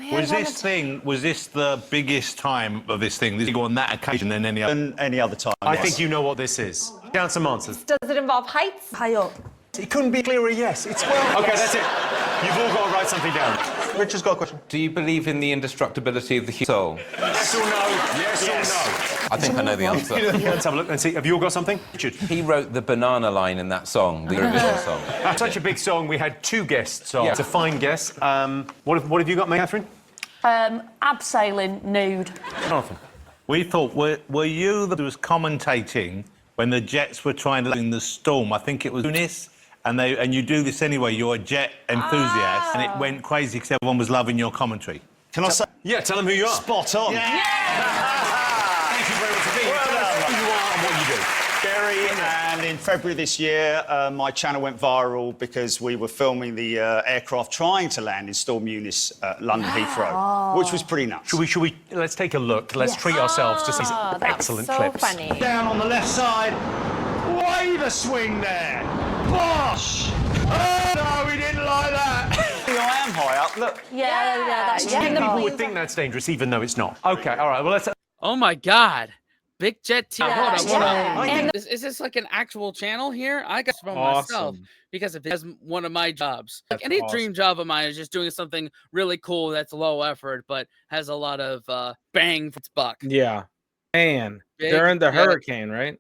Was this the biggest time of this thing? This on that occasion than any other? And any other time, I yes. think you know what this is. Down some answers. Does it involve heights? High up. It couldn't be clearer, yes. It's well. Okay, that's it. You've all got to write something down. Richard's got a question. Do you believe in the indestructibility of the human soul? Yes or no? Yes or no? I think I know the answer. Let's have a look and see. Have you all got something? Richard. He wrote the banana line in that song, the Eurovision song. Such a big song, we had 2 guests on. Yeah. It's a fine guess. What have you got, Catherine? Abseiling nude. Jonathan. We thought, were you that was commentating when the Jets were trying to in the storm? I think it was Tunis. And you do this anyway, you're a jet enthusiast, and it went crazy because everyone was loving your commentary. Can I say? Yeah, tell them who you are. Spot on. Yeah. Thank you very much for being here. Tell us who you are and what you do. Gary, and in February this year, my channel went viral because we were filming the aircraft trying to land in Storm Eunice, London Heathrow, which was pretty nuts. Should we let's take a look. Let's treat ourselves to these excellent clips. Funny. Down on the left side. Wave a swing there. Bosh! Oh, no, we didn't like that. I am high up, look. Yeah, that's People would think that's dangerous, even though it's not. Okay, all right, well, let's... Oh, my God. Big Jet TV. Yeah, Hold on. Is this like an actual channel here? I got to myself because if it has one of my jobs. Like any dream job of mine is just doing something really cool that's low effort, but has a lot of bang for its buck. Yeah. And during the hurricane, right?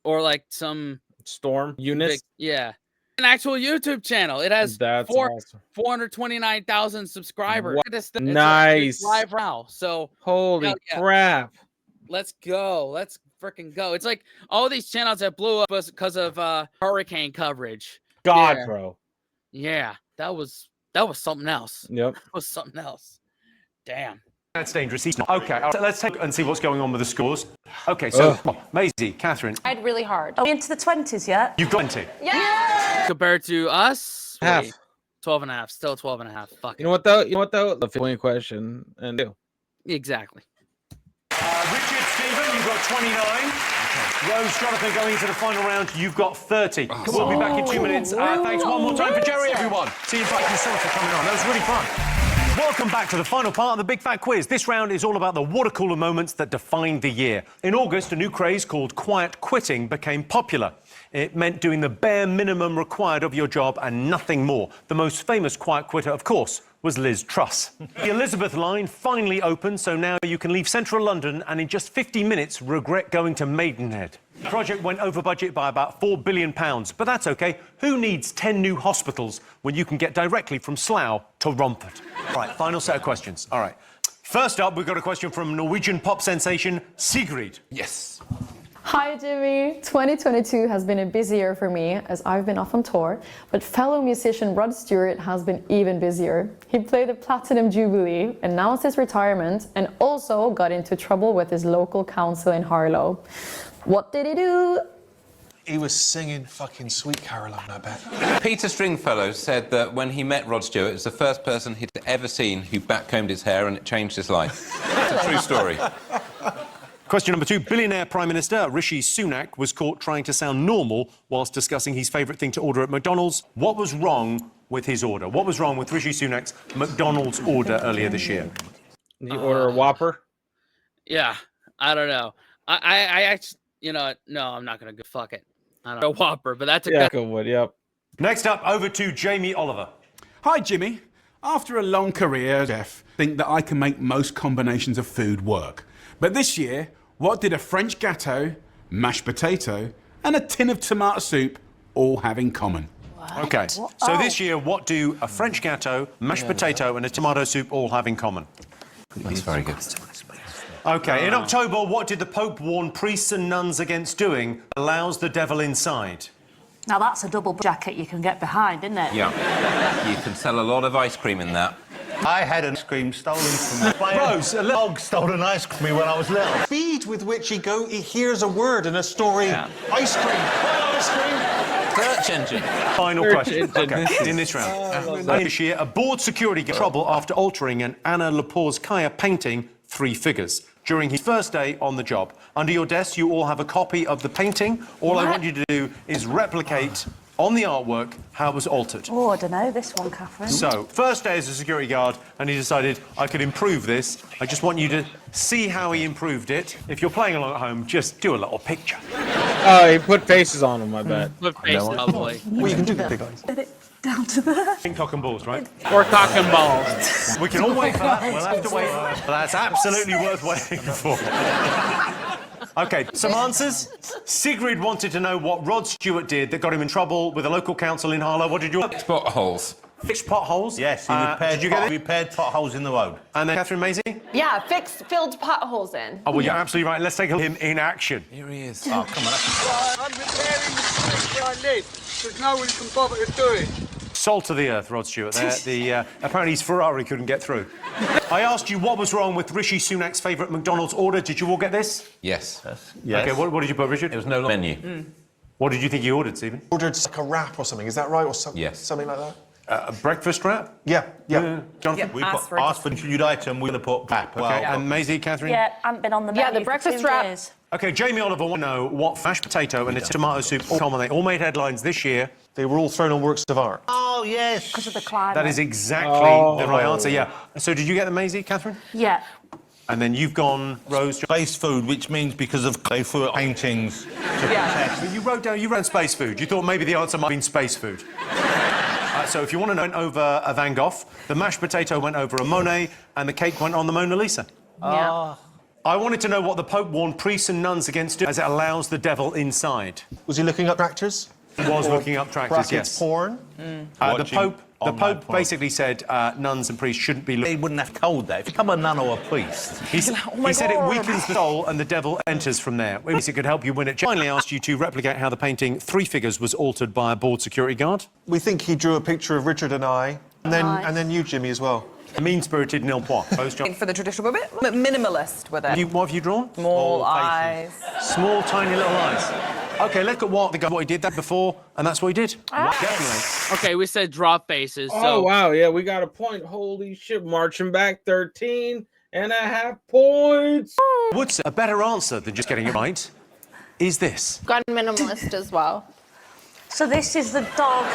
or like some Storm Eunice. Yeah, an actual YouTube channel. It has That's awesome. 429,000 subscribers. Wow. Look at this thing. Nice. It's live now. So holy crap. Let's go. Let's freaking go. It's like all these channels that blew up because of hurricane coverage. God, Yeah. bro. Yeah, that was something else. Yep. That was something else. Damn. That's dangerous. He's not. Okay, all right, let's take and see what's going on with the scores. Okay, so Maisie, Catherine, Tried really hard. Are we into the 20s yet? you've got 20. Yeah. Compared to us, Half. 12 and a half. Still 12 and a half. Fuck it. You know what though? The 50 question and do. Exactly. Richard, Stephen, you've got 29. Rose, Jonathan, going into the final round, you've got 30. We'll be back in 2 minutes. Thanks one more time for Jerry, everyone. See you back in for coming on. That was really fun. Welcome back to the final part of the Big Fat Quiz. This round is all about the water cooler moments that defined the year. In August, a new craze called quiet quitting became popular. It meant doing the bare minimum required of your job and nothing more. The most famous quiet quitter, of course, was Liz Truss. The Elizabeth line finally opened, so now you can leave central London and in just 50 minutes regret going to Maidenhead. The project went over budget by about £4 billion, but that's OK. Who needs 10 new hospitals when you can get directly from Slough to Romford? Right, final set of questions. All right. First up, we've got a question from Norwegian pop sensation Sigrid. Yes. Hi Jimmy, 2022 has been a busy year for me as I've been off on tour, but fellow musician Rod Stewart has been even busier. He played the Platinum Jubilee, announced his retirement, and also got into trouble with his local council in Harlow. What did he do? He was singing fucking Sweet Caroline, I bet. Peter Stringfellow said that when he met Rod Stewart, it was the first person he'd ever seen who backcombed his hair and it changed his life. It's a true story. Question number 2. Billionaire Prime Minister Rishi Sunak was caught trying to sound normal whilst discussing his favourite thing to order at McDonald's. What was wrong with his order? What was wrong with Rishi Sunak's McDonald's order earlier this year? Did you order a Whopper? Yeah, I don't know. I actually, you know, no, I'm not gonna go. Fuck it. I don't know Whopper, but that's a good one. Yep. Next up, over to Jamie Oliver. Hi, Jimmy. After a long career as chef, I think that I can make most combinations of food work. But this year, what did a French gâteau, mashed potato, and a tin of tomato soup all have in common? OK, so this year, what do a French gâteau, mashed potato, and a tomato soup all have in common? That's very good. OK, in October, what did the Pope warn priests and nuns against doing? Allows the devil inside. Now that's a double jacket you can get behind, isn't it? Yeah. You can sell a lot of ice cream in that. I had an ice cream stolen from me. Rose, a dog stole an ice cream when I was little. The speed with which he hears a word in a story. Yeah. Ice cream. Ice cream. Search engine. Final question. Okay, in this round. This year, a board security got in trouble after altering an Anna Lepore-Kaya painting 3 figures during his first day on the job. Under your desk, you all have a copy of the painting. All I want you to do is replicate on the artwork how it was altered. Oh, I don't know this one, Catherine. So, first day as a security guard, and he decided I could improve this. I just want you to see how he improved it. If you're playing along at home, just do a little picture. Oh, he put faces on them, I bet. Put faces on them. Well, you can do the big eyes. Get it down to there. Pink cock and balls, right? Or cock and balls. We can all wait for that. We'll have to wait. But that's absolutely worth waiting for. OK, some answers. Sigrid wanted to know what Rod Stewart did that got him in trouble with a local council in Harlow. What did you... Potholes. Fixed potholes? Yes, he repaired, did you get it? repaired potholes in the road. And then Catherine Maisie? Yeah, filled potholes in. Oh, well, you're absolutely right. Let's take a look at him in action. Here he is. Oh, come on. I'm repairing the street where I live, because no one can bother to do it. Salt of the earth, Rod Stewart. Apparently his Ferrari couldn't get through. I asked you what was wrong with Rishi Sunak's favourite McDonald's order. Did you all get this? Yes. OK, what did you put, Richard? It was no menu. What did you think he ordered, Stephen? Ordered like a wrap or something, is that right? Or something like that? A breakfast wrap? Yeah. Jonathan? We asked for an introduced item, we're going to put wrap. Okay, and Maisie, Catherine? Yeah, haven't been on the menu the breakfast for 2 wrap. days. OK, Jamie Oliver want to know what mashed potato and a tomato soup all common. They all made headlines this year. They were all thrown on works of art. Oh, yes. Because of the climate. That is exactly the right answer, yeah. So did you get the Maisie, Catherine? Yeah. And then you've gone, Rose... Space food, which means because of they threw paintings to protect. But you wrote space food. You thought maybe the answer might have been space food. So if you want to know, went over a Van Gogh, the mashed potato went over a Monet, and the cake went on the Mona Lisa. Yeah. I wanted to know what the Pope warned priests and nuns against doing, as it allows the devil inside. Was he looking up tractors? He was looking up tractors, Brackets yes. porn? The Pope basically said nuns and priests shouldn't be... He wouldn't have told that. If you become a nun or a priest... He said it weakens the soul and the devil enters from there. It could help you win it. Finally asked you to replicate how the painting Three Figures was altered by a bored security guard. We think he drew a picture of Richard and I, and then you, Jimmy, as well. Mean-spirited nil point. For the traditional, but a bit minimalist with it. What have you drawn? Small eyes. Small, tiny little eyes. OK, look at what he did that before, and that's what he did. Definitely. Okay, we said drop faces. Oh, So wow. Yeah, we got a point. Holy shit. Marching back 13.5 points. Would say a better answer than just getting it right is this. Gone minimalist as well. So this is the dog.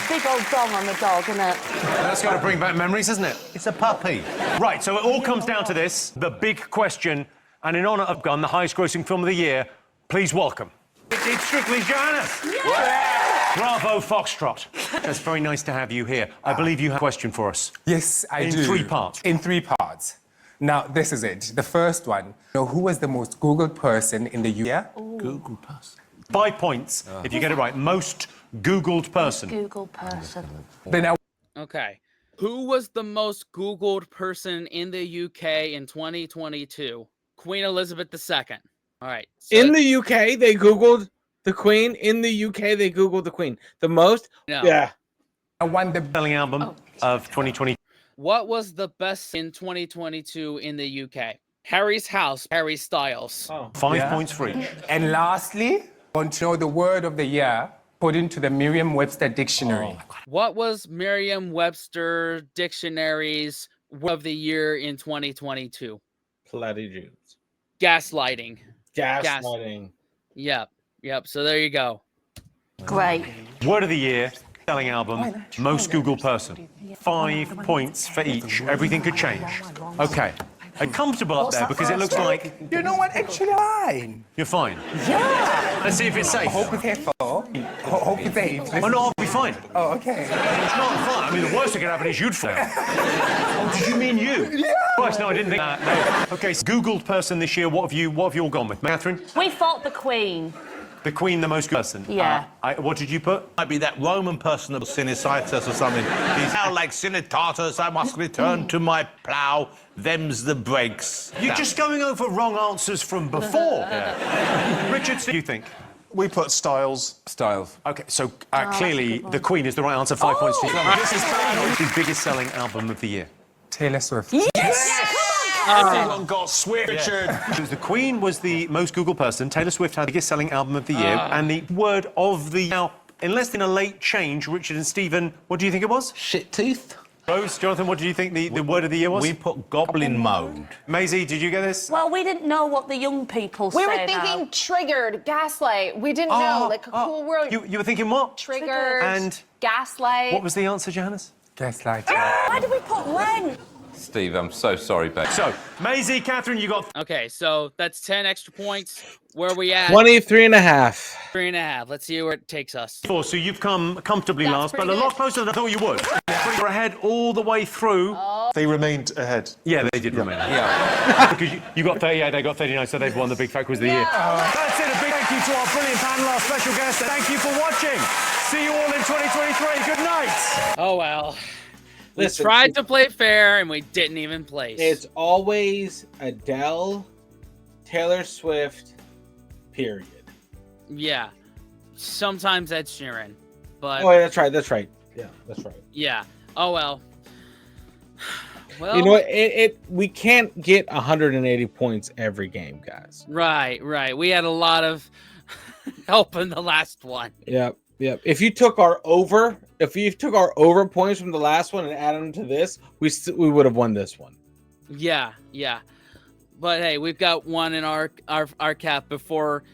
Big old dong on the dog, isn't it? That's got to bring back memories, isn't it? It's a puppy. Right, so it all comes down to this, the big question, and in honour of Gun, the highest-grossing film of the year, please welcome. It's Strictly Johannes. Yeah. Bravo, Foxtrot. It's very nice to have you here. I believe you have a question for us. Yes, I do. In 3 parts. In 3 parts. Now, this is it. The first one. Who was the most Googled person in the UK? Googled person. 5 points if you get it right. Most Googled person. Googled person. Okay. Who was the most Googled person in the UK in 2022? Queen Elizabeth II. All right. So In the UK, they Googled the Queen. In the UK, they Googled the Queen. The most? No. Yeah. I won the selling album of 2020. What was the best in 2022 in the UK? Harry's House, Harry Styles. Oh. 5 points for each. And lastly, I want to know the word of the year put into the Merriam-Webster dictionary. What was Merriam-Webster Dictionary's word of the year in 2022? Platitudes. Gaslighting. Gaslighting. Yep. So there you go. Great. Word of the year, selling album, most Googled person. 5 points for each. Everything could change. Okay. Are you comfortable up there? Because it looks like... You know what? Actually, fine. You're fine? Yeah. Let's see if it's safe. I hope it's careful. Hope it's safe. Oh, no, I'll be fine. Oh, okay. It's not fun. I mean, the worst that can happen is you'd fail. Oh, did you mean you? Yeah. Christ, no, I didn't think that. No. Okay, so Googled person this year, what have you all gone with? Catherine? We thought the Queen. The Queen, the most person? Yeah. What did you put? Might be that Roman person of Sinicitus or something. He's now like Sinitatus, I must return to my plough. Them's the breaks. You're just going over wrong answers from before. Richard, what do you think? We put Styles. Styles. Okay, so clearly the Queen is the right answer. 5 points to you. This is the biggest selling album of the year. Taylor Swift. Yes! Everyone got Swift. Richard. The Queen was the most Googled person. Taylor Swift had the biggest selling album of the year. And the word of the... Now, unless in a late change, Richard and Stephen, what do you think it was? Shit tooth. Rose, Jonathan, what did you think the word of the year was? We put goblin mode. Maisie, did you get this? Well, we didn't know what the young people We say were thinking triggered, gaslight. We didn't know, like a cool word. You were thinking what? Triggered. And gaslight. what was the answer, Johannes? Gaslight. Why did we put Len? Steve, I'm so sorry, babe. So, Maisie, Catherine, you got... Okay, so that's 10 extra points. Where are we at? 23.5. 3.5. Let's see where it takes us. So you've come comfortably last, but a lot closer than I thought you would. You're ahead all the way through. They remained ahead. Yeah, they did remain ahead. Yeah. Because you got 38, they got 39, so they've won the Big Fat Quiz of the year. That's it. A big thank you to our brilliant panel, our special guests. Thank you for watching. See you all in 2023. Good night. Oh, well. Listen, we tried to play fair, and we didn't even place. It's always Adele, Taylor Swift, period. Yeah. Sometimes Ed Sheeran. But... Oh, yeah, that's right. Yeah, that's right. Yeah. Oh, well. Well, you know what? We can't get 180 points every game, guys. Right. We had a lot of help in the last one. Yep. If you took our over points from the last one and added them to this, we would have won this one. Yeah. But hey, we've got one in our cap before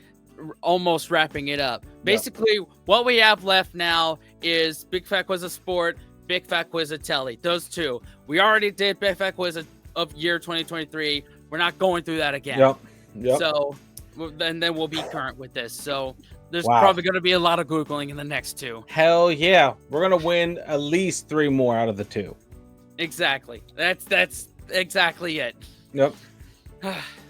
almost wrapping it up. Basically, what we have left now is Big Fat Quiz of Sport, Big Fat Quiz of Telly. Those two. We already did Big Fat Quiz of year 2023. We're not going through that again. Yep. So, and then we'll be current with this. So, there's probably going to be a lot of Googling in the next two. Hell yeah. We're going to win at least 3 more out of the 2. Exactly. That's exactly it. Yep.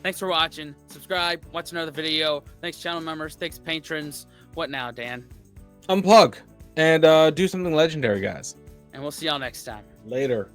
Thanks for watching. Subscribe. Watch another video. Thanks, channel members. Thanks, patrons. What now, Dan? Unplug and do something legendary, guys. And we'll see y'all next time. Later.